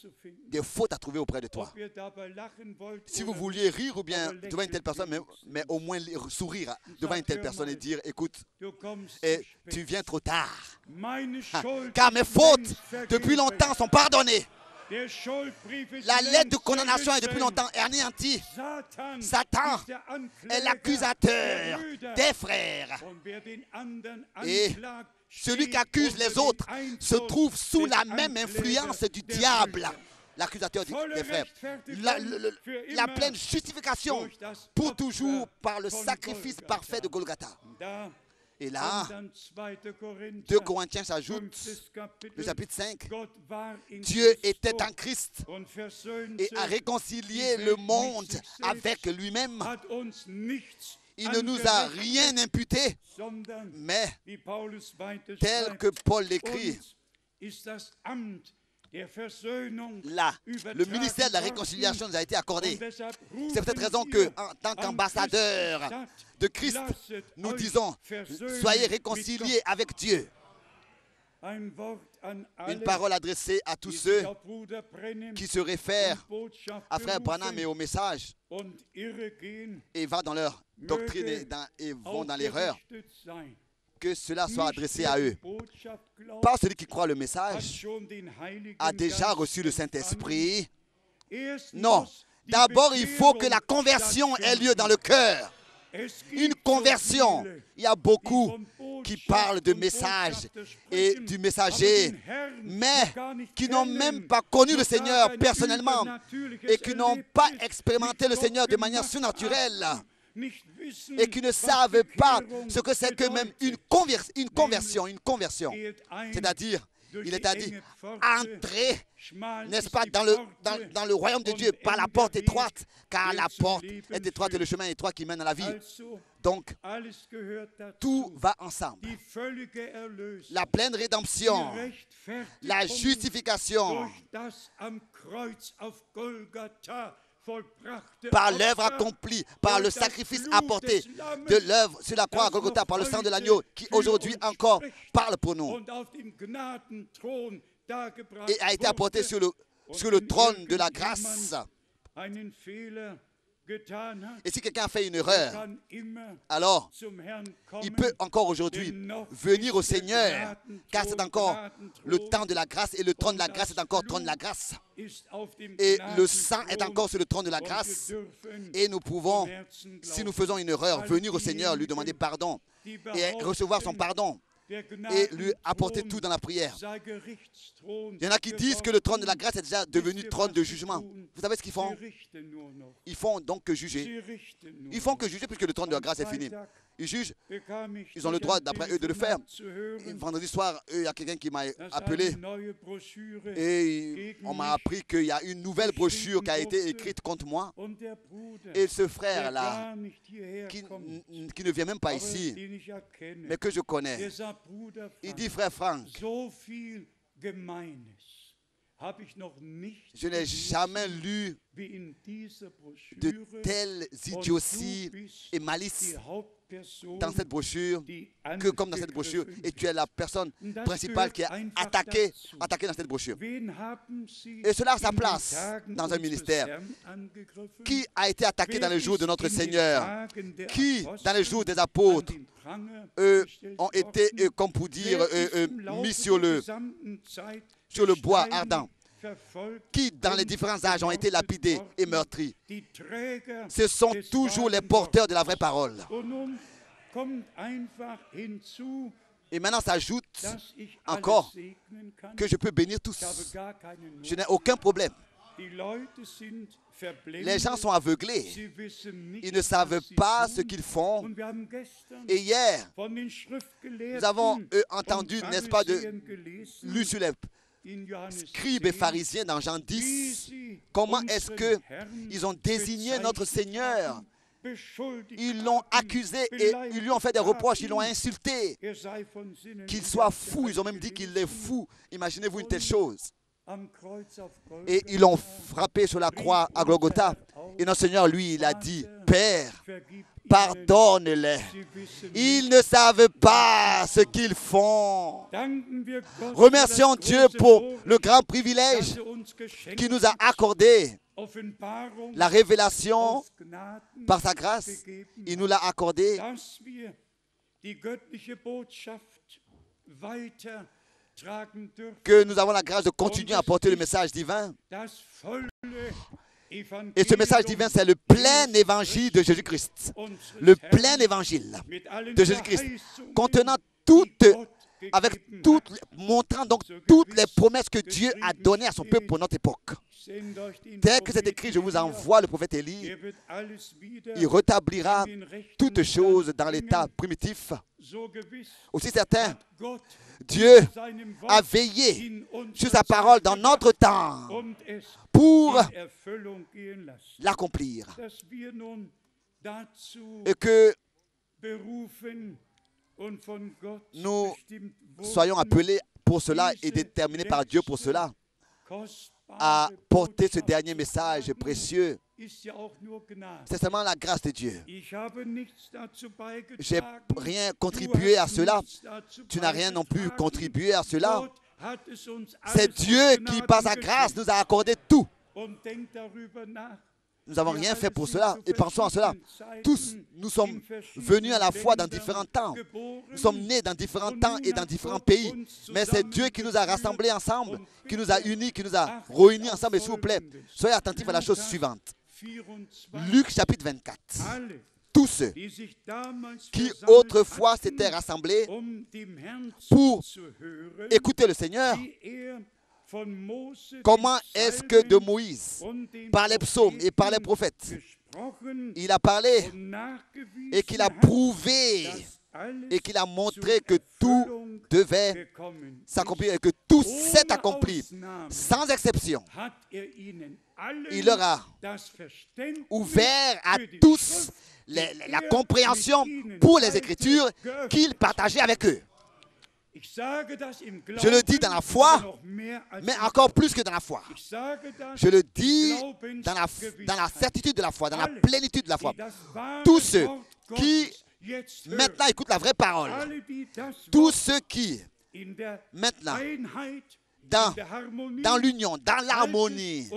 des fautes à trouver auprès de toi. Si vous vouliez rire ou bien devant une telle personne, mais au moins sourire devant une telle personne et dire, écoute, tu viens trop tard. Car mes fautes, depuis longtemps, sont pardonnées. La lettre de condamnation est depuis longtemps anéantie. Satan est l'accusateur des frères. Et celui qui accuse les autres se trouve sous la même influence du diable. L'accusateur des frères. La pleine justification pour toujours par le sacrifice parfait de Golgotha. Et là, 2 Corinthiens s'ajoute, le chapitre 5. Dieu était en Christ et a réconcilié le monde avec lui-même. Il ne nous a rien imputé, mais tel que Paul l'écrit, là, le ministère de la réconciliation nous a été accordé. C'est pour cette raison qu'en tant qu'ambassadeur de Christ, nous disons, soyez réconciliés avec Dieu. Une parole adressée à tous ceux qui se réfèrent à Frère Branham et au message et vont dans leur doctrine et vont dans l'erreur. Que cela soit adressé à eux. Pas celui qui croit le message a déjà reçu le Saint-Esprit. Non. D'abord, il faut que la conversion ait lieu dans le cœur. Une conversion. Il y a beaucoup qui parlent de message et du messager, mais qui n'ont même pas connu le Seigneur personnellement et qui n'ont pas expérimenté le Seigneur de manière surnaturelle. Et qui ne savent pas ce que c'est que même une conversion. C'est-à-dire, il est à dire, entrer, n'est-ce pas, dans le royaume de Dieu par la porte étroite, car la porte est étroite et le chemin est étroit qui mène à la vie. Donc, tout va ensemble. La pleine rédemption, la justification, par l'œuvre accomplie, par le sacrifice apporté de l'œuvre sur la croix à Golgotha, par le sang de l'agneau, qui aujourd'hui encore parle pour nous et a été apporté sur le trône de la grâce. Et si quelqu'un a fait une erreur, alors il peut encore aujourd'hui venir au Seigneur, car c'est encore le temps de la grâce et le trône de la grâce est encore le trône de la grâce. Et le sang est encore sur le trône de la grâce. Et nous pouvons, si nous faisons une erreur, venir au Seigneur, lui demander pardon et recevoir son pardon et lui apporter tout dans la prière. Il y en a qui disent que le trône de la grâce est déjà devenu trône de jugement. Vous savez ce qu'ils font? Ils font donc que juger. Ils font que juger puisque le trône de la grâce est fini. Ils jugent. Ils ont le droit, d'après eux, de le faire. Et vendredi soir, il y a quelqu'un qui m'a appelé et on m'a appris qu'il y a une nouvelle brochure qui a été écrite contre moi. Et ce frère-là, qui ne vient même pas ici, mais que je connais, il dit, frère Franck, je n'ai jamais lu de telles idioties et malices dans cette brochure que comme dans cette brochure. Et tu es la personne principale qui est attaquée dans cette brochure. Et cela a sa place dans un ministère. Qui a été attaqué dans les jours de notre Seigneur? Qui, dans les jours des apôtres, ont été, comme pour dire, mis sur le bois ardent? Qui, dans les différents âges, ont été lapidés et meurtris? Ce sont toujours les porteurs de la vraie parole. Et maintenant s'ajoute encore que je peux bénir tous. Je n'ai aucun problème. Les gens sont aveuglés. Ils ne savent pas ce qu'ils font. Et hier, nous avons entendu, n'est-ce pas, lu sur les scribes et pharisiens dans Jean 10, comment est-ce qu'ils ont désigné notre Seigneur. Ils l'ont accusé et ils lui ont fait des reproches, ils l'ont insulté, qu'il soit fou. Ils ont même dit qu'il est fou. Imaginez-vous une telle chose. Et ils l'ont frappé sur la croix à Golgotha. Et notre Seigneur, lui, il a dit, Père, pardonne-les. Ils ne savent pas ce qu'ils font. Remercions Dieu pour le grand privilège qu'il nous a accordé. La révélation par sa grâce, il nous l'a accordé. Que nous avons la grâce de continuer à porter le message divin. Et ce message divin, c'est le plein évangile de Jésus-Christ. Le plein évangile de Jésus-Christ, contenant montrant donc toutes les promesses que Dieu a données à son peuple pour notre époque. Tel que c'est écrit, je vous envoie le prophète Élie. Il rétablira toutes choses dans l'état primitif. Aussi certain, Dieu a veillé sur sa parole dans notre temps pour l'accomplir. Et que nous soyons appelés pour cela et déterminés par Dieu pour cela à porter ce dernier message précieux. C'est seulement la grâce de Dieu. Je n'ai rien contribué à cela. Tu n'as rien non plus contribué à cela. C'est Dieu qui, par sa grâce, nous a accordé tout. Nous n'avons rien fait pour cela. Et pensons à cela. Tous, nous sommes venus à la fois dans différents temps. Nous sommes nés dans différents temps et dans différents pays. Mais c'est Dieu qui nous a rassemblés ensemble, qui nous a unis, qui nous a réunis ensemble. Et s'il vous plaît, soyez attentifs à la chose suivante. Luc chapitre 24. Tous ceux qui autrefois s'étaient rassemblés pour écouter le Seigneur, comment est-ce que de Moïse, par les psaumes et par les prophètes, il a parlé et qu'il a prouvé et qu'il a montré que tout devait s'accomplir et que tout s'est accompli sans exception. Il leur a ouvert à tous la compréhension pour les Écritures qu'il partageait avec eux. Je le dis dans la foi, mais encore plus que dans la foi. Je le dis dans la certitude de la foi, dans la plénitude de la foi. Tous ceux qui maintenant écoutent la vraie parole, tous ceux qui maintenant dans l'union, dans l'harmonie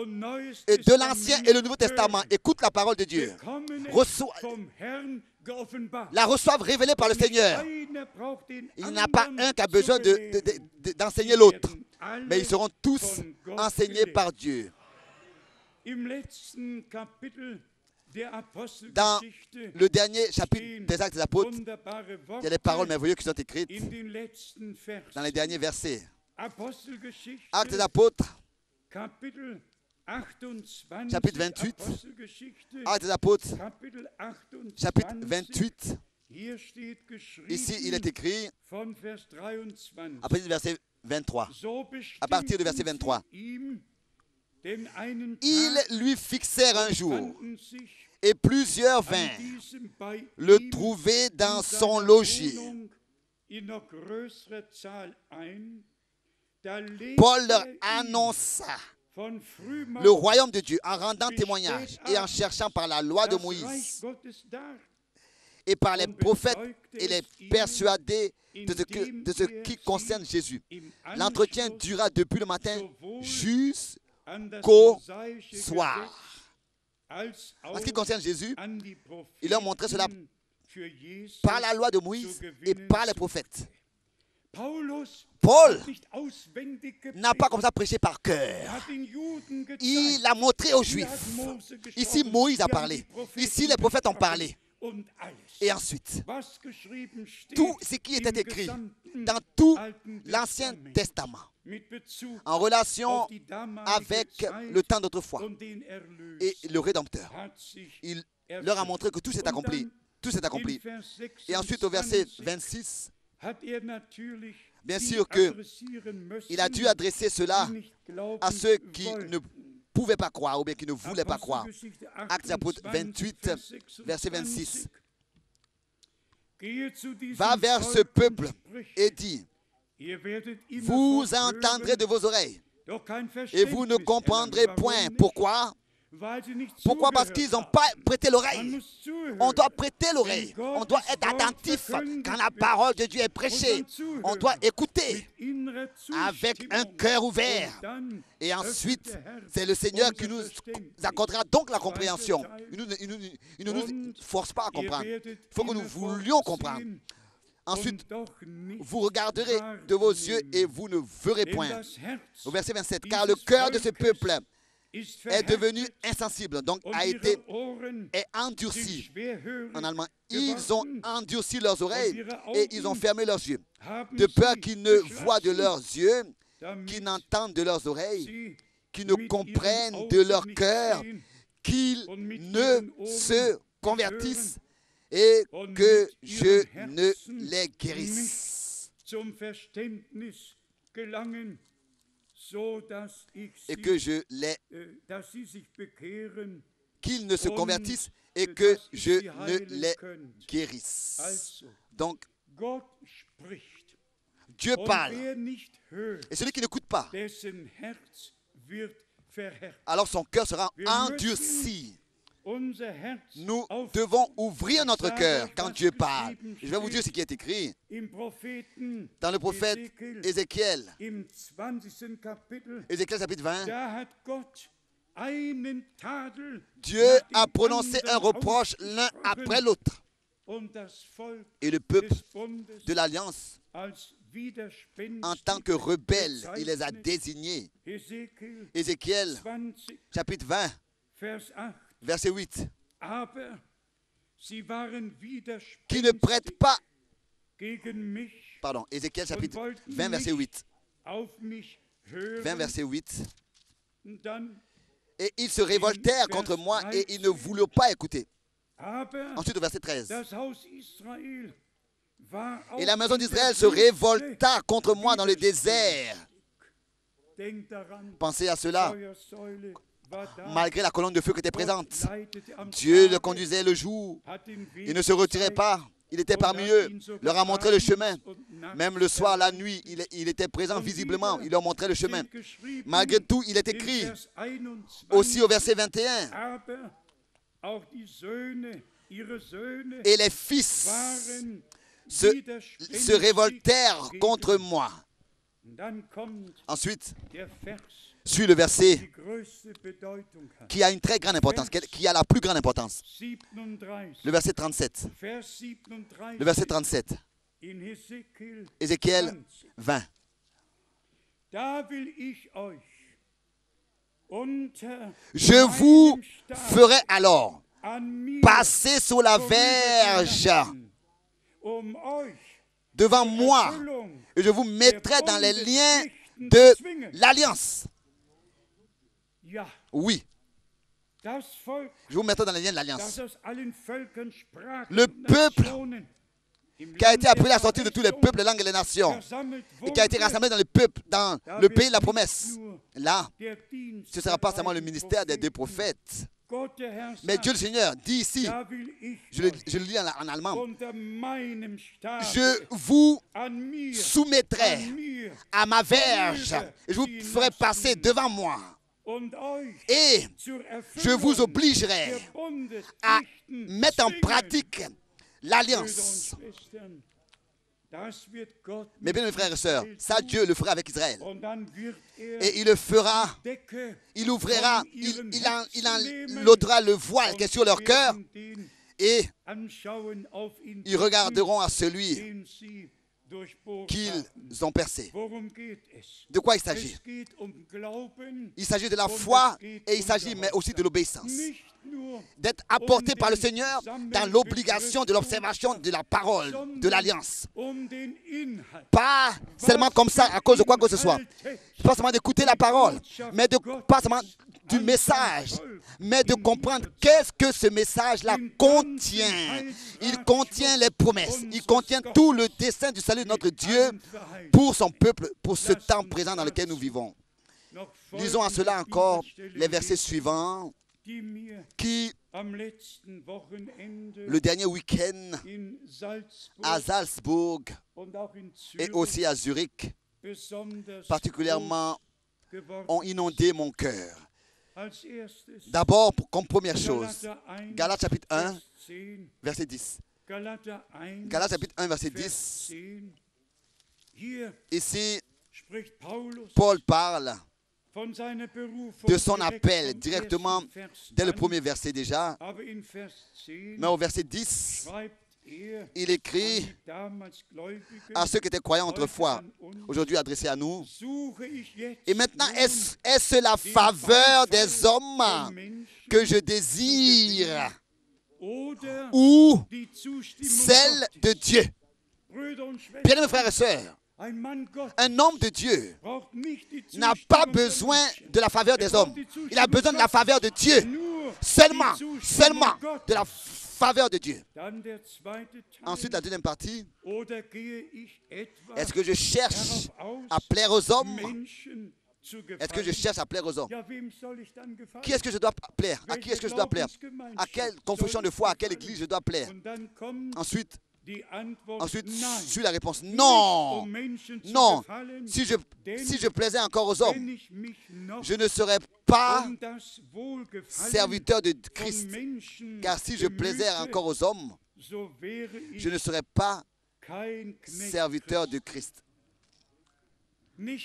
et de l'Ancien et le Nouveau Testament écoutent la parole de Dieu, la reçoivent révélée par le Seigneur. Il n'y en a pas un qui a besoin d'enseigner l'autre, mais ils seront tous enseignés par Dieu. Dans le dernier chapitre des Actes des Apôtres, il y a des paroles merveilleuses qui sont écrites dans les derniers versets. Actes des Apôtres, chapitre 28. Actes des Apôtres, chapitre 28. Ici, il est écrit, à partir du verset 23. À partir du verset 23. Ils lui fixèrent un jour, et plusieurs vinrent le trouver dans son logis. Paul leur annonça le royaume de Dieu en rendant témoignage et en cherchant par la loi de Moïse et par les prophètes et les persuadés de ce qui concerne Jésus. L'entretien dura depuis le matin jusqu'au soir. En ce qui concerne Jésus, il leur montrait cela par la loi de Moïse et par les prophètes. Paul n'a pas comme ça prêché par cœur. Il a montré aux Juifs. Ici, Moïse a parlé. Ici, les prophètes ont parlé. Et ensuite, tout ce qui était écrit dans tout l'Ancien Testament en relation avec le temps d'autrefois et le Rédempteur, il leur a montré que tout s'est accompli. Tout s'est accompli. Et ensuite, au verset 26, bien sûr qu'il a dû adresser cela à ceux qui ne pouvaient pas croire ou bien qui ne voulaient pas croire. Actes des Apôtres 28, verset 26. Va vers ce peuple et dis, vous entendrez de vos oreilles Et vous ne comprendrez point. Pourquoi? Pourquoi? Parce qu'ils n'ont pas prêté l'oreille. On doit prêter l'oreille. On doit être attentif quand la parole de Dieu est prêchée. On doit écouter avec un cœur ouvert. Et ensuite, c'est le Seigneur qui nous accordera donc la compréhension. Il ne nous force pas à comprendre. Il faut que nous voulions comprendre. Ensuite, vous regarderez de vos yeux et vous ne verrez point. Au verset 27, car le cœur de ce peuple est devenu insensible, donc est endurci. En allemand, ils ont endurci leurs oreilles et ils ont fermé leurs yeux, de peur qu'ils ne voient de leurs yeux, qu'ils n'entendent de leurs oreilles, qu'ils ne comprennent de leur cœur, qu'ils ne se convertissent et que je ne les guérisse. Et que je les... qu'ils ne se convertissent et que je ne les guérisse. Donc, Dieu parle. Et celui qui n'écoute pas, alors son cœur sera endurci. Nous devons ouvrir notre cœur quand Dieu parle. Je vais vous dire ce qui est écrit dans le prophète Ézéchiel. Ézéchiel chapitre 20. Dieu a prononcé un reproche l'un après l'autre. Et le peuple de l'Alliance, en tant que rebelle, il les a désignés. Ézéchiel chapitre 20. Verset 8. Qui ne prêtent pas. Pardon, Ézéchiel chapitre 20, verset 8. 20, verset 8. Et ils se révoltèrent contre moi et ils ne voulurent pas écouter. Ensuite, au verset 13. Et la maison d'Israël se révolta contre moi dans le désert. Pensez à cela. Malgré la colonne de feu qui était présente, Dieu le conduisait le jour. Il ne se retirait pas. Il était parmi eux, leur a montré le chemin. Même le soir, la nuit, il était présent visiblement. Il leur montrait le chemin. Malgré tout, il est écrit aussi au verset 21. Et les fils se révoltèrent contre moi. Ensuite, suit le verset qui a une très grande importance, qui a la plus grande importance. Le verset 37. Le verset 37. Ézéchiel 20. Je vous ferai alors passer sur la verge devant moi et je vous mettrai dans les liens de l'alliance. Oui. Je vous mettrai dans les liens de l'alliance. Le peuple qui a été appelé à sortir de tous les peuples, les langues et les nations et qui a été rassemblé dans le pays de la promesse. Là, ce ne sera pas seulement le ministère des deux prophètes. Mais Dieu le Seigneur dit ici, je le lis en allemand, je vous soumettrai à ma verge et je vous ferai passer devant moi. Et je vous obligerai à mettre en pratique l'alliance. Mais bien, mes frères et sœurs, ça Dieu le fera avec Israël. Et il le fera, il ouvrira, il enlèvera le voile qui est sur leur cœur et ils regarderont à celui qu'ils ont percé. De quoi il s'agit? Il s'agit de la foi et il s'agit mais aussi de l'obéissance. D'être apporté par le Seigneur dans l'obligation de l'observation de la parole, de l'alliance. Pas seulement comme ça à cause de quoi que ce soit. Pas seulement d'écouter la parole, mais pas seulement du message, mais de comprendre qu'est-ce que ce message-là contient. Il contient les promesses, il contient tout le dessein du salut de notre Dieu pour son peuple, pour ce temps présent dans lequel nous vivons. Lisons à cela encore les versets suivants qui, le dernier week-end à Salzbourg et aussi à Zurich, particulièrement ont inondé mon cœur. D'abord, comme première chose, Galates chapitre 1, verset 10. Galates chapitre 1, verset 10. Ici, Paul parle de son appel directement dès le premier verset déjà. Mais au verset 10, il écrit à ceux qui étaient croyants autrefois, aujourd'hui adressé à nous. Et maintenant, est-ce la faveur des hommes que je désire ou celle de Dieu? Bien mes frères et sœurs, un homme de Dieu n'a pas besoin de la faveur des hommes. Il a besoin de la faveur de Dieu. Seulement de la faveur de Dieu. Ensuite, la deuxième partie. Est-ce que je cherche à plaire aux hommes? Est-ce que je cherche à plaire aux hommes? Qui est-ce que je dois plaire? À qui est-ce que je dois plaire? À quelle confession de foi, à quelle église je dois plaire? Ensuite, sur la réponse, non, non. Si je plaisais encore aux hommes, je ne serais pas serviteur de Christ. Car si je plaisais encore aux hommes, je ne serais pas serviteur de Christ. Il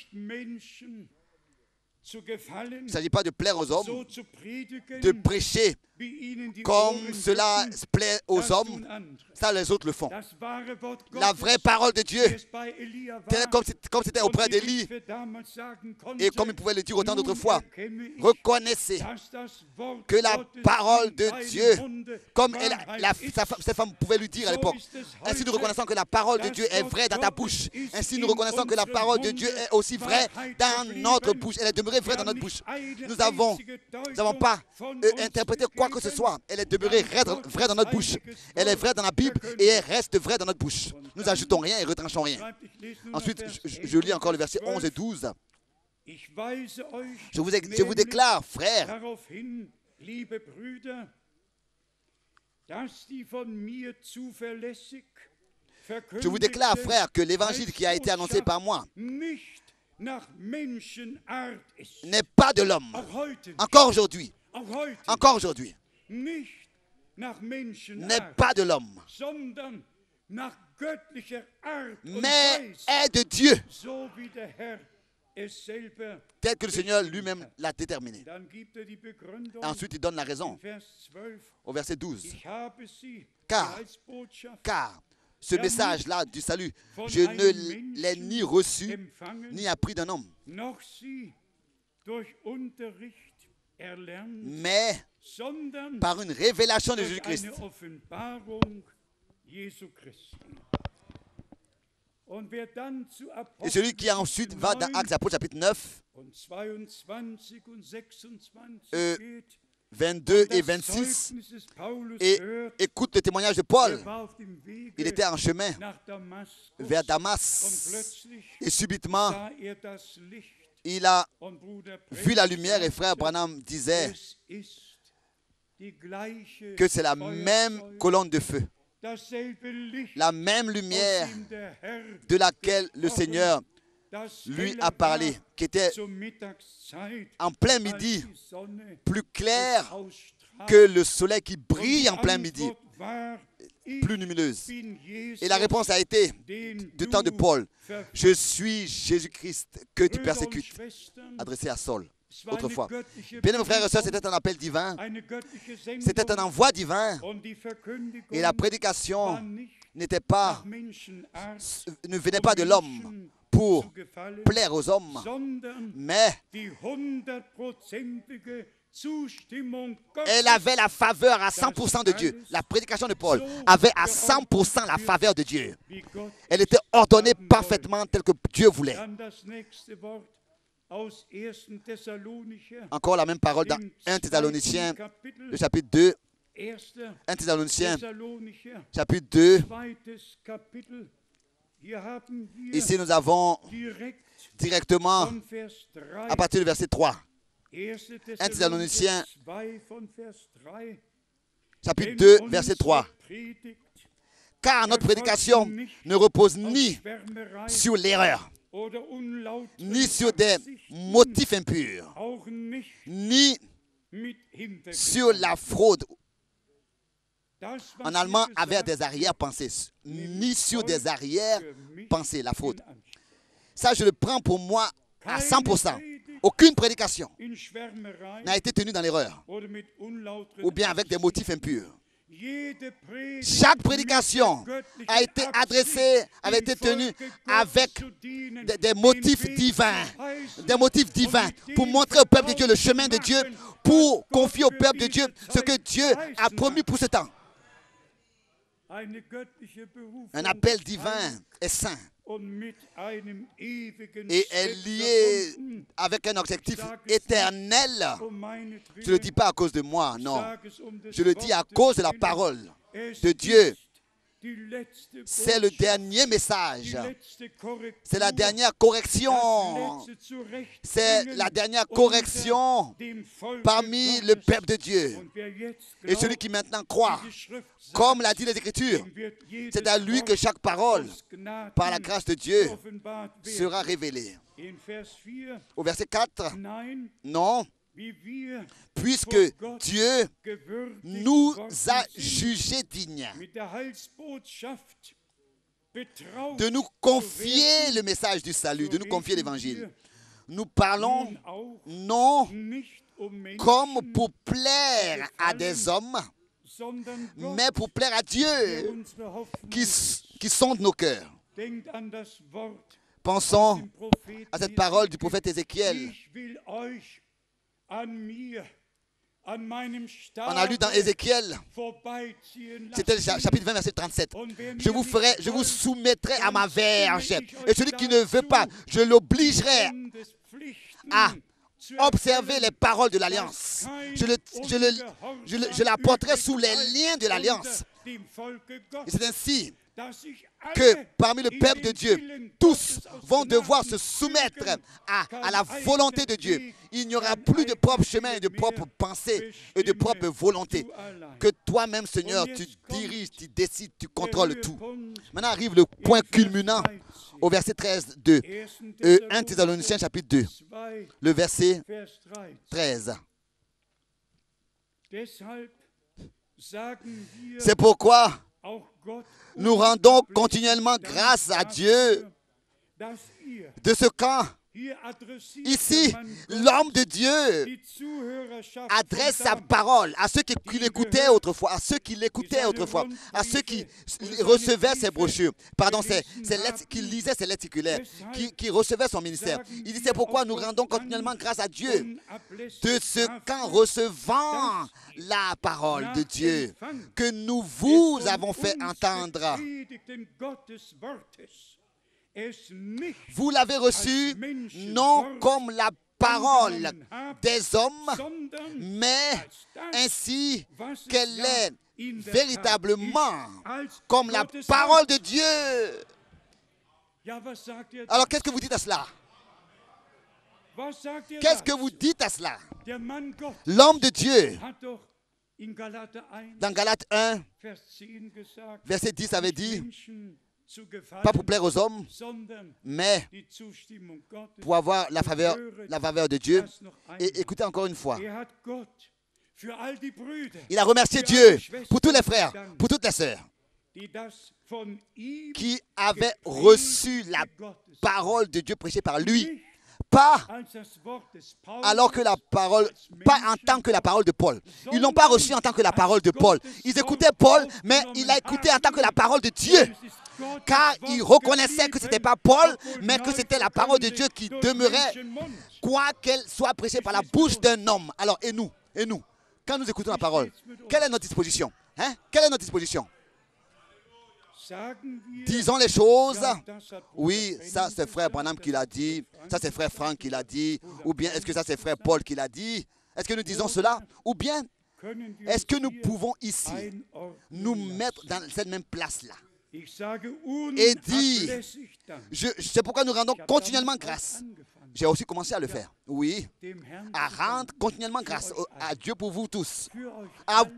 ne s'agit pas de plaire aux hommes, de prêcher comme cela plaît aux hommes. Ça, les autres le font. La vraie parole de Dieu, comme c'était auprès d'Élie, et comme il pouvait le dire autant d'autres fois, reconnaissez que la parole de Dieu, comme cette femme pouvait lui dire à l'époque, ainsi nous reconnaissons que la parole de Dieu est vraie dans ta bouche. Ainsi nous reconnaissons que la parole de Dieu est aussi vraie dans notre bouche. Elle est demeurée vraie dans notre bouche. Nous n'avons pas interprété quoi que ce soit. Elle est demeurée vraie dans notre bouche. Elle est vraie dans la Bible et elle reste vraie dans notre bouche. Nous n'ajoutons rien et retranchons rien. Ensuite, je lis encore le verset 11 et 12. Je vous déclare, frères, je vous déclare, frères, que l'évangile qui a été annoncé par moi n'est pas de l'homme. Encore aujourd'hui. Encore aujourd'hui. N'est pas de l'homme, mais est de Dieu, tel que le Seigneur lui-même l'a déterminé. Ensuite, il donne la raison au verset 12. Car ce message-là du salut, je ne l'ai ni reçu, ni appris d'un homme, mais par une révélation de Jésus-Christ. Et celui qui ensuite va dans Actes Apôtres chapitre 9, 22 et 26, et écoute le témoignage de Paul. Il était en chemin vers Damas, et subitement, il a vu la lumière, et frère Branham disait que c'est la même colonne de feu, la même lumière de laquelle le Seigneur lui a parlé, qui était en plein midi, plus clair que le soleil qui brille en plein midi, plus lumineuse. Et la réponse a été, du temps de Paul, « Je suis Jésus-Christ que tu persécutes », adressé à Saul. Autrefois. Bien, mes frères et sœurs, c'était un appel divin. C'était un envoi divin. Et la prédication n'était pas, ne venait pas de l'homme pour plaire aux hommes, mais elle avait la faveur à 100% de Dieu. La prédication de Paul avait à 100% la faveur de Dieu. Elle était ordonnée parfaitement telle que Dieu voulait. Encore la même parole dans 1 Thessaloniciens, le chapitre 2. 1 Thessaloniciens, chapitre 2. Ici, nous avons directement, à partir du verset 3, 1 Thessaloniciens, chapitre 2, verset 3. Car notre prédication ne repose ni sur l'erreur, ni sur des motifs impurs, ni sur la fraude. En allemand, avec des arrière-pensées, ni sur des arrière-pensées, la fraude. Ça, je le prends pour moi à 100%. Aucune prédication n'a été tenue dans l'erreur ou bien avec des motifs impurs. Chaque prédication a été adressée, avait été tenue avec des motifs divins, pour montrer au peuple de Dieu le chemin de Dieu, pour confier au peuple de Dieu ce que Dieu a promis pour ce temps. Un appel divin est saint et est lié avec un objectif éternel. Je ne le dis pas à cause de moi, non. Je le dis à cause de la parole de Dieu. C'est le dernier message. C'est la dernière correction. C'est la dernière correction parmi le peuple de Dieu. Et celui qui maintenant croit, comme l'a dit les Écritures, c'est à lui que chaque parole, par la grâce de Dieu, sera révélée. Au verset 4, non. Puisque Dieu nous a jugés dignes de nous confier le message du salut, de nous confier l'évangile. Nous parlons non comme pour plaire à des hommes, mais pour plaire à Dieu qui sonde nos cœurs. Pensons à cette parole du prophète Ézéchiel. On a lu dans Ézéchiel, c'était le chapitre 20, verset 37. Je vous soumettrai à ma verge. Et celui qui ne veut pas, je l'obligerai à observer les paroles de l'alliance. Je la porterai sous les liens de l'alliance. Et c'est ainsi que parmi le peuple de Dieu, tous vont devoir se soumettre à la volonté de Dieu. Il n'y aura plus de propre chemin et de propre pensée et de propre volonté. Que toi-même, Seigneur, tu diriges, tu décides, tu contrôles tout. Maintenant arrive le point culminant au verset 13 de 1 Thessaloniciens chapitre 2, le verset 13. C'est pourquoi nous rendons continuellement grâce à Dieu de ce qu'en ici, l'homme de Dieu adresse sa parole à ceux qui l'écoutaient autrefois, à ceux qui recevaient ses brochures, qui lisaient ses lettres circulaires, qui recevaient son ministère. Il dit, c'est pourquoi nous rendons continuellement grâce à Dieu de ce qu'en recevant la parole de Dieu, que nous vous avons fait entendre. Vous l'avez reçu non comme la parole des hommes, mais ainsi qu'elle est véritablement comme la parole de Dieu. Alors qu'est-ce que vous dites à cela? Qu'est-ce que vous dites à cela? L'homme de Dieu, dans Galates 1, verset 10, avait dit, pas pour plaire aux hommes, mais pour avoir la faveur de Dieu. Et écoutez encore une fois, il a remercié Dieu pour tous les frères, pour toutes les sœurs qui avaient reçu la parole de Dieu prêchée par lui. Pas alors que la parole, pas en tant que la parole de Paul. Ils n'ont pas reçu en tant que la parole de Paul. Ils écoutaient Paul, mais il a écouté en tant que la parole de Dieu. Car ils reconnaissaient que ce n'était pas Paul, mais que c'était la parole de Dieu qui demeurait, quoi qu'elle soit prêchée par la bouche d'un homme. Alors, et nous, quand nous écoutons la parole, quelle est notre disposition? Quelle est notre disposition? Disons les choses. Oui, ça c'est frère Branham qui l'a dit. Ça c'est frère Franck qui l'a dit. Ou bien est-ce que ça c'est frère Paul qui l'a dit? Est-ce que nous disons cela? Ou bien est-ce que nous pouvons ici nous mettre dans cette même place-là et dire, c'est pourquoi nous rendons continuellement grâce. J'ai aussi commencé à le faire. oui, à rendre continuellement grâce à Dieu pour vous tous.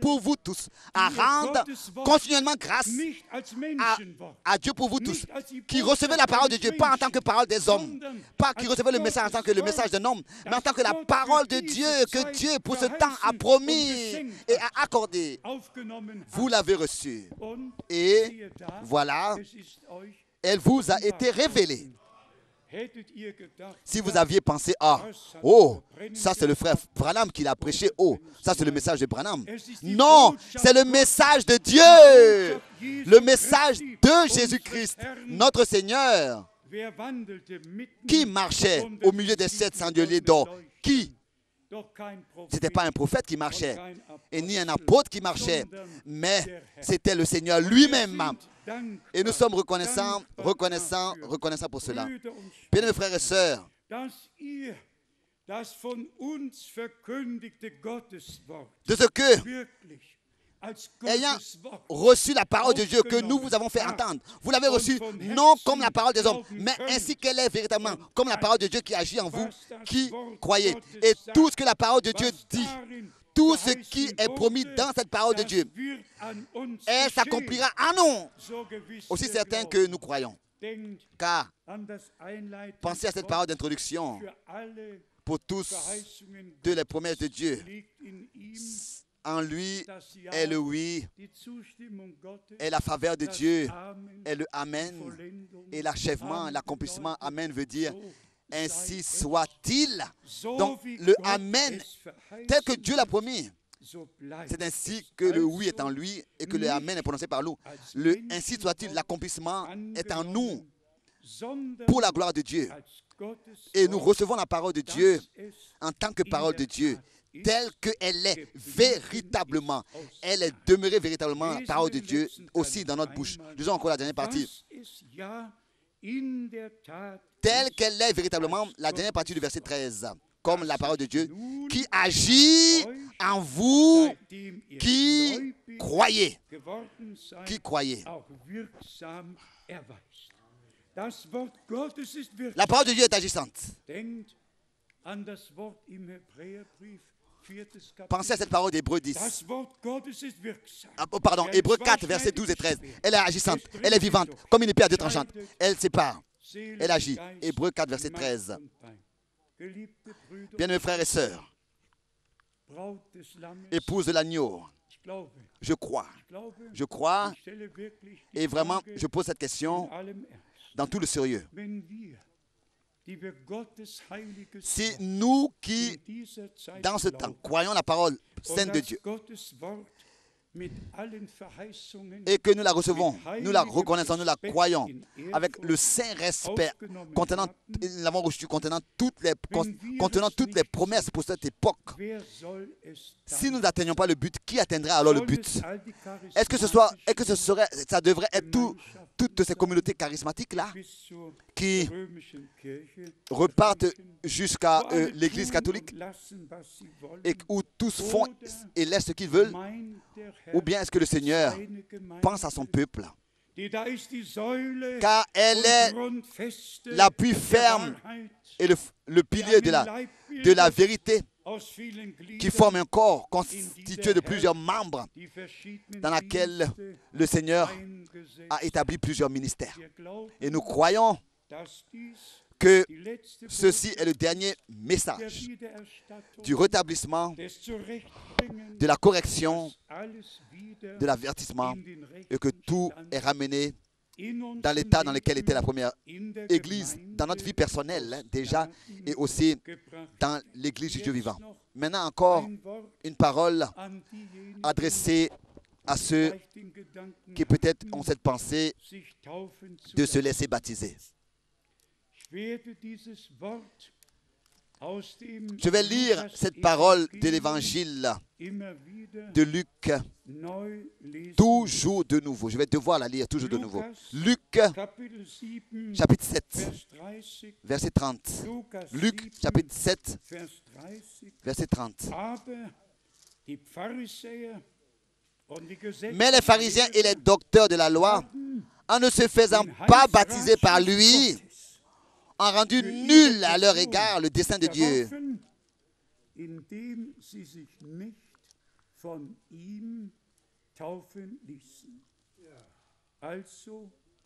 Pour vous tous. À rendre continuellement grâce à Dieu pour vous tous. Qui recevez la parole de Dieu, pas en tant que parole des hommes. Pas qui recevez le message en tant que le message d'un homme, mais en tant que la parole de Dieu, que Dieu pour ce temps a promis et a accordé. Vous l'avez reçue. Et voilà, elle vous a été révélée. Si vous aviez pensé, ça c'est le frère Branham qui l'a prêché, ça c'est le message de Branham. Non, c'est le message de Dieu, le message de Jésus-Christ, notre Seigneur, qui marchait au milieu des 7 chandeliers d'or. Qui? Ce n'était pas un prophète qui marchait, et ni un apôtre qui marchait, mais c'était le Seigneur lui-même. Et nous sommes reconnaissants pour cela. Bien-aimés frères et sœurs, de ce que, ayant reçu la parole de Dieu que nous vous avons fait entendre, vous l'avez reçue non comme la parole des hommes, mais ainsi qu'elle est véritablement, comme la parole de Dieu qui agit en vous, qui croyez. Et tout ce que la parole de Dieu dit, tout ce qui est promis dans cette parole de Dieu, elle s'accomplira en nous, aussi certain que nous croyons. Car, pensez à cette parole d'introduction pour tous de les promesses de Dieu. En lui est le oui, est la faveur de Dieu, est le Amen, et l'achèvement, l'accomplissement. Amen veut dire ainsi soit-il. Donc le Amen, tel que Dieu l'a promis, c'est ainsi que le oui est en lui et que le Amen est prononcé par nous. Le ainsi soit-il, l'accomplissement est en nous pour la gloire de Dieu. Et nous recevons la parole de Dieu en tant que parole de Dieu, telle qu'elle est véritablement. Elle est demeurée véritablement la parole de Dieu aussi dans notre bouche. Lisons encore la dernière partie. Telle qu'elle est véritablement, la dernière partie du verset 13, comme la parole de Dieu, qui agit en vous, qui croyez. Qui croyez. La parole de Dieu est agissante. Pensez à cette parole d'Hébreux 10. Hébreux 4, versets 12 et 13. Elle est agissante, elle est vivante, comme une épée à deux tranchantes. Elle sépare, elle agit. Hébreux 4, verset 13. Bien-aimés frères et sœurs, épouse de l'agneau, je crois, et vraiment, je pose cette question dans tout le sérieux. Si nous qui, dans ce temps, croyons la parole sainte de Dieu et que nous la recevons, nous la reconnaissons, nous la croyons avec le saint respect, nous l'avons reçu contenant toutes les promesses pour cette époque. Si nous n'atteignons pas le but, qui atteindra alors le but? Est-ce que ça devrait être toutes ces communautés charismatiques-là qui repartent jusqu'à l'Église catholique et où tous font et laissent ce qu'ils veulent? Ou bien est-ce que le Seigneur pense à son peuple? Car elle est l'appui ferme et le pilier de la vérité qui forme un corps constitué de plusieurs membres dans lequel le Seigneur a établi plusieurs ministères. Et nous croyons que ceci est le dernier message du rétablissement, de la correction, de l'avertissement, et que tout est ramené dans l'état dans lequel était la première Église, dans notre vie personnelle déjà, et aussi dans l'Église du Dieu vivant. Maintenant encore, une parole adressée à ceux qui peut-être ont cette pensée de se laisser baptiser. Je vais lire cette parole de l'Évangile de Luc toujours de nouveau. Je vais devoir la lire toujours de nouveau. Luc, chapitre 7, verset 30. Luc, chapitre 7, verset 30. Mais les pharisiens et les docteurs de la loi, en ne se faisant pas baptiser par lui, ont rendu nul à leur égard le dessein de Dieu.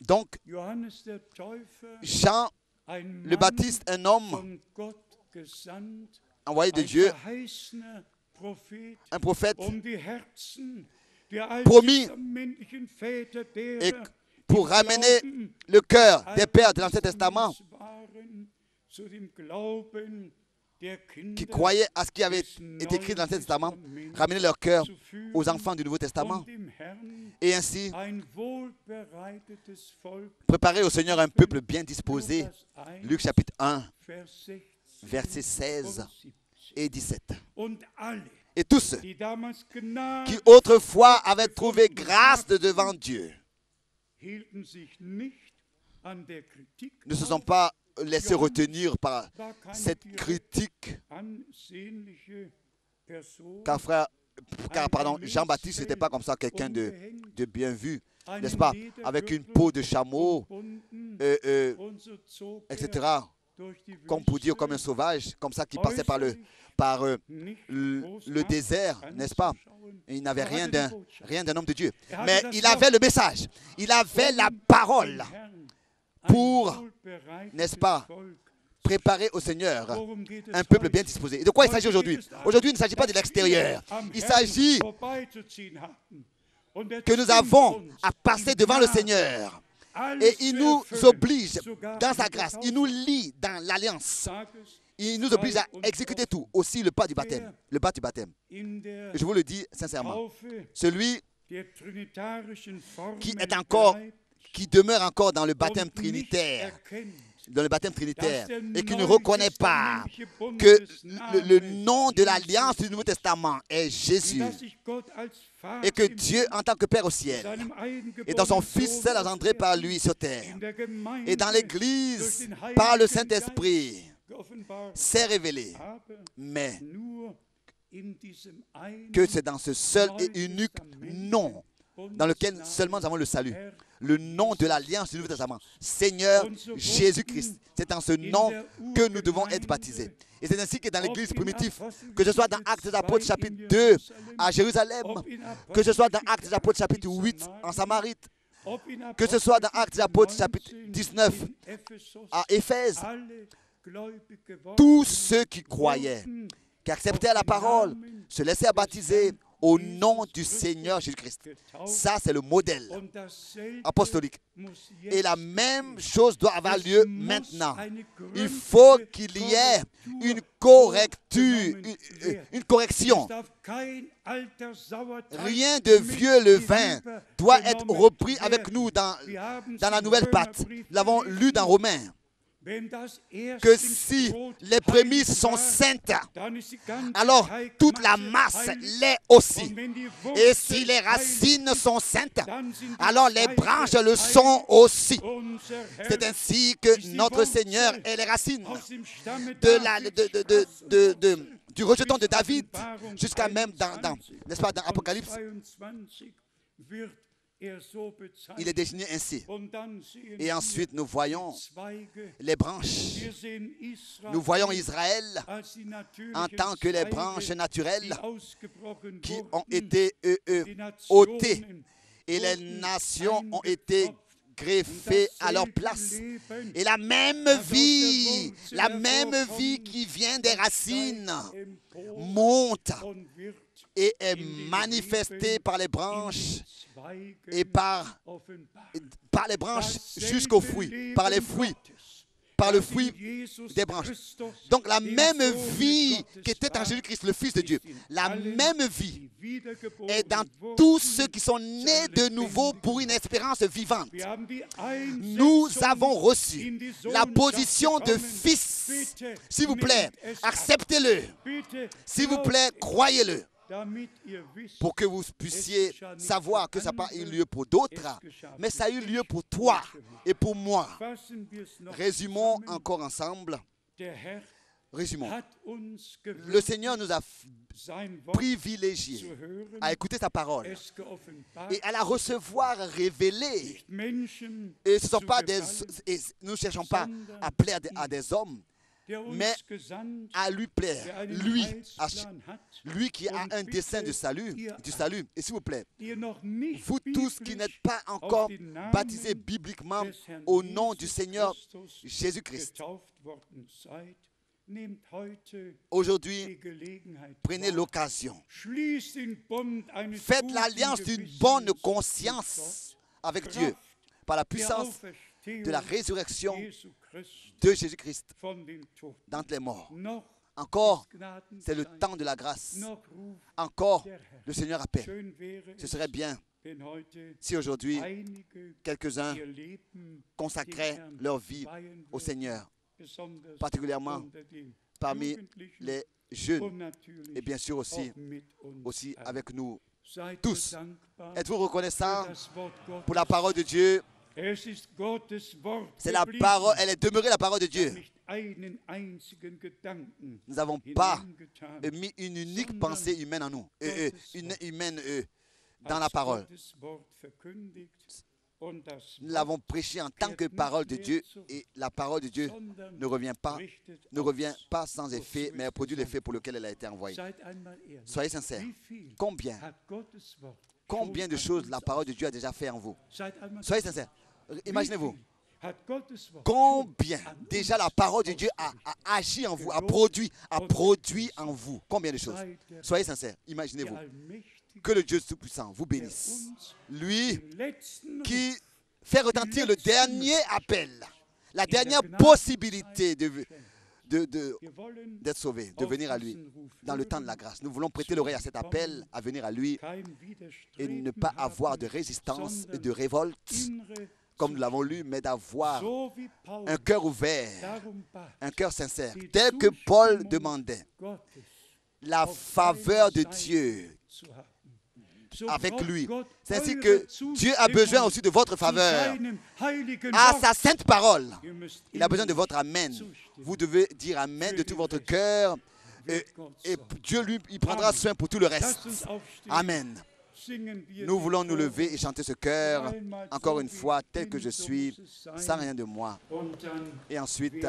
Donc, Jean le Baptiste, un homme envoyé de Dieu, un prophète promis et pour ramener le cœur des pères de l'Ancien Testament qui croyaient à ce qui avait été écrit dans l'Ancien Testament, ramener leur cœur aux enfants du Nouveau Testament et ainsi préparer au Seigneur un peuple bien disposé. Luc chapitre 1, versets 16 et 17. Et tous ceux qui autrefois avaient trouvé grâce devant Dieu ne se sont pas laissés retenir par cette critique, car Jean-Baptiste n'était pas comme ça, quelqu'un de bien vu, n'est-ce pas, avec une peau de chameau, etc., comme pour dire comme un sauvage, comme ça qui passait par le désert, n'est-ce pas? Et il n'avait rien d'un homme de Dieu. Mais il avait le message, il avait la parole pour, n'est-ce pas, préparer au Seigneur un peuple bien disposé. Et de quoi il s'agit aujourd'hui? Aujourd'hui, il ne s'agit pas de l'extérieur. Il s'agit que nous avons à passer devant le Seigneur. Et il nous oblige dans sa grâce, il nous lie dans l'alliance. Il nous oblige à exécuter tout, aussi le pas du baptême. Le pas du baptême. Je vous le dis sincèrement. Celui qui demeure encore dans le baptême trinitaire, et qui ne reconnaît pas que le nom de l'alliance du Nouveau Testament est Jésus, et que Dieu, en tant que Père au ciel, et dans son Fils seul engendré par lui sur terre, et dans l'Église, par le Saint-Esprit, s'est révélé, mais que c'est dans ce seul et unique nom dans lequel seulement nous avons le salut. Le nom de l'alliance du Nouveau Testament, Seigneur Jésus-Christ. C'est dans ce nom que nous devons être baptisés. Et c'est ainsi que dans l'Église primitive, que ce soit dans Actes des Apôtres chapitre 2 à Jérusalem, que ce soit dans Actes des Apôtres chapitre 8 en Samarite, que ce soit dans Actes des Apôtres chapitre 19 à Éphèse, tous ceux qui croyaient, qui acceptaient la parole, se laissaient baptiser au nom du Seigneur Jésus-Christ. Ça, c'est le modèle apostolique. Et la même chose doit avoir lieu maintenant. Il faut qu'il y ait une correction. Rien de vieux levain doit être repris avec nous dans la nouvelle pâte. Nous l'avons lu dans Romains. Que si les prémices sont saintes, alors toute la masse l'est aussi. Et si les racines sont saintes, alors les branches le sont aussi. C'est ainsi que notre Seigneur est les racines du rejeton de David jusqu'à même n'est-ce pas, dans Apocalypse. Il est désigné ainsi. Et ensuite, nous voyons les branches. Nous voyons Israël en tant que les branches naturelles qui ont été ôtées. Et les nations ont été greffées à leur place. Et la même vie qui vient des racines monte et est manifestée par les branches et par les branches jusqu'au fruit, par le fruit des branches. Donc la même vie qui était en Jésus-Christ, le Fils de Dieu, la même vie est dans tous ceux qui sont nés de nouveau pour une espérance vivante. Nous avons reçu la position de fils. S'il vous plaît, acceptez-le. S'il vous plaît, croyez-le. Pour que vous puissiez savoir que ça n'a pas eu lieu pour d'autres, mais ça a eu lieu pour toi et pour moi. Résumons encore ensemble. Résumons. Le Seigneur nous a privilégiés à écouter sa parole et à la recevoir révélée. Et ce sont pas et nous ne cherchons pas à plaire à des hommes, mais à lui plaire, lui qui a un dessein du salut. Et s'il vous plaît, vous tous qui n'êtes pas encore baptisés bibliquement au nom du Seigneur Jésus-Christ, aujourd'hui, prenez l'occasion. Faites l'alliance d'une bonne conscience avec Dieu par la puissance de la résurrection de Jésus-Christ d'entre les morts. Encore, c'est le temps de la grâce. Encore, le Seigneur appelle. Ce serait bien si aujourd'hui, quelques-uns consacraient leur vie au Seigneur, particulièrement parmi les jeunes et bien sûr aussi avec nous tous. Êtes-vous reconnaissants pour la parole de Dieu? C'est la parole, elle est demeurée la parole de Dieu. Nous n'avons pas mis une unique pensée humaine en nous, dans la parole. Nous l'avons prêché en tant que parole de Dieu et la parole de Dieu ne revient pas sans effet, mais elle produit l'effet pour lequel elle a été envoyée. Soyez sincères. Combien de choses la parole de Dieu a déjà fait en vous? Soyez sincères. Imaginez-vous. Combien déjà la parole de Dieu a agi en vous, a produit en vous. Combien de choses? Soyez sincères. Imaginez-vous. Que le Dieu Tout-Puissant vous bénisse. Lui qui fait retentir le dernier appel, la dernière possibilité d'être sauvé, de venir à lui dans le temps de la grâce. Nous voulons prêter l'oreille à cet appel, à venir à lui et ne pas avoir de résistance et de révolte, comme nous l'avons lu, mais d'avoir un cœur ouvert, un cœur sincère, tel que Paul demandait, la faveur de Dieu avec lui. C'est ainsi que Dieu a besoin aussi de votre faveur. À sa sainte parole, il a besoin de votre amen. Vous devez dire amen de tout votre cœur et Dieu, lui, il prendra soin pour tout le reste. Amen. Nous voulons nous lever et chanter ce cœur, encore une fois, tel que je suis, sans rien de moi. Et ensuite,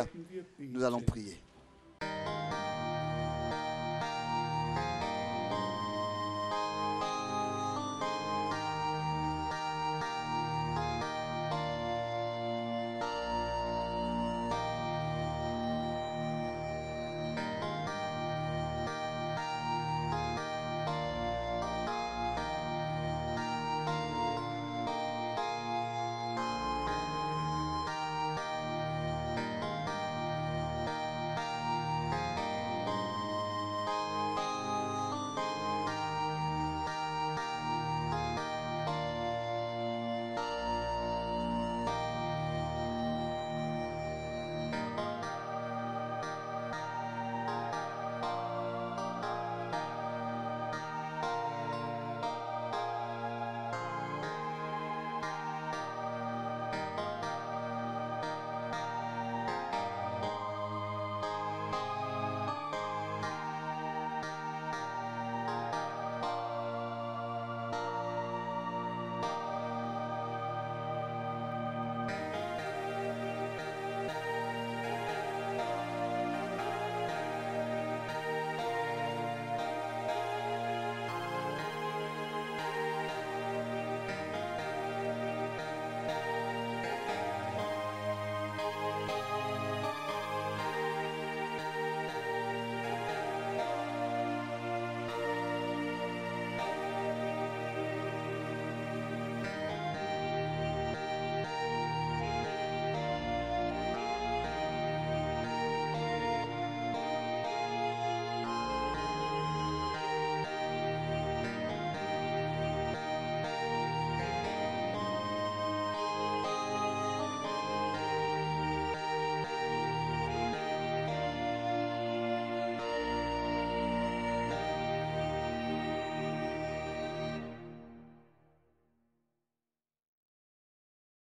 nous allons prier.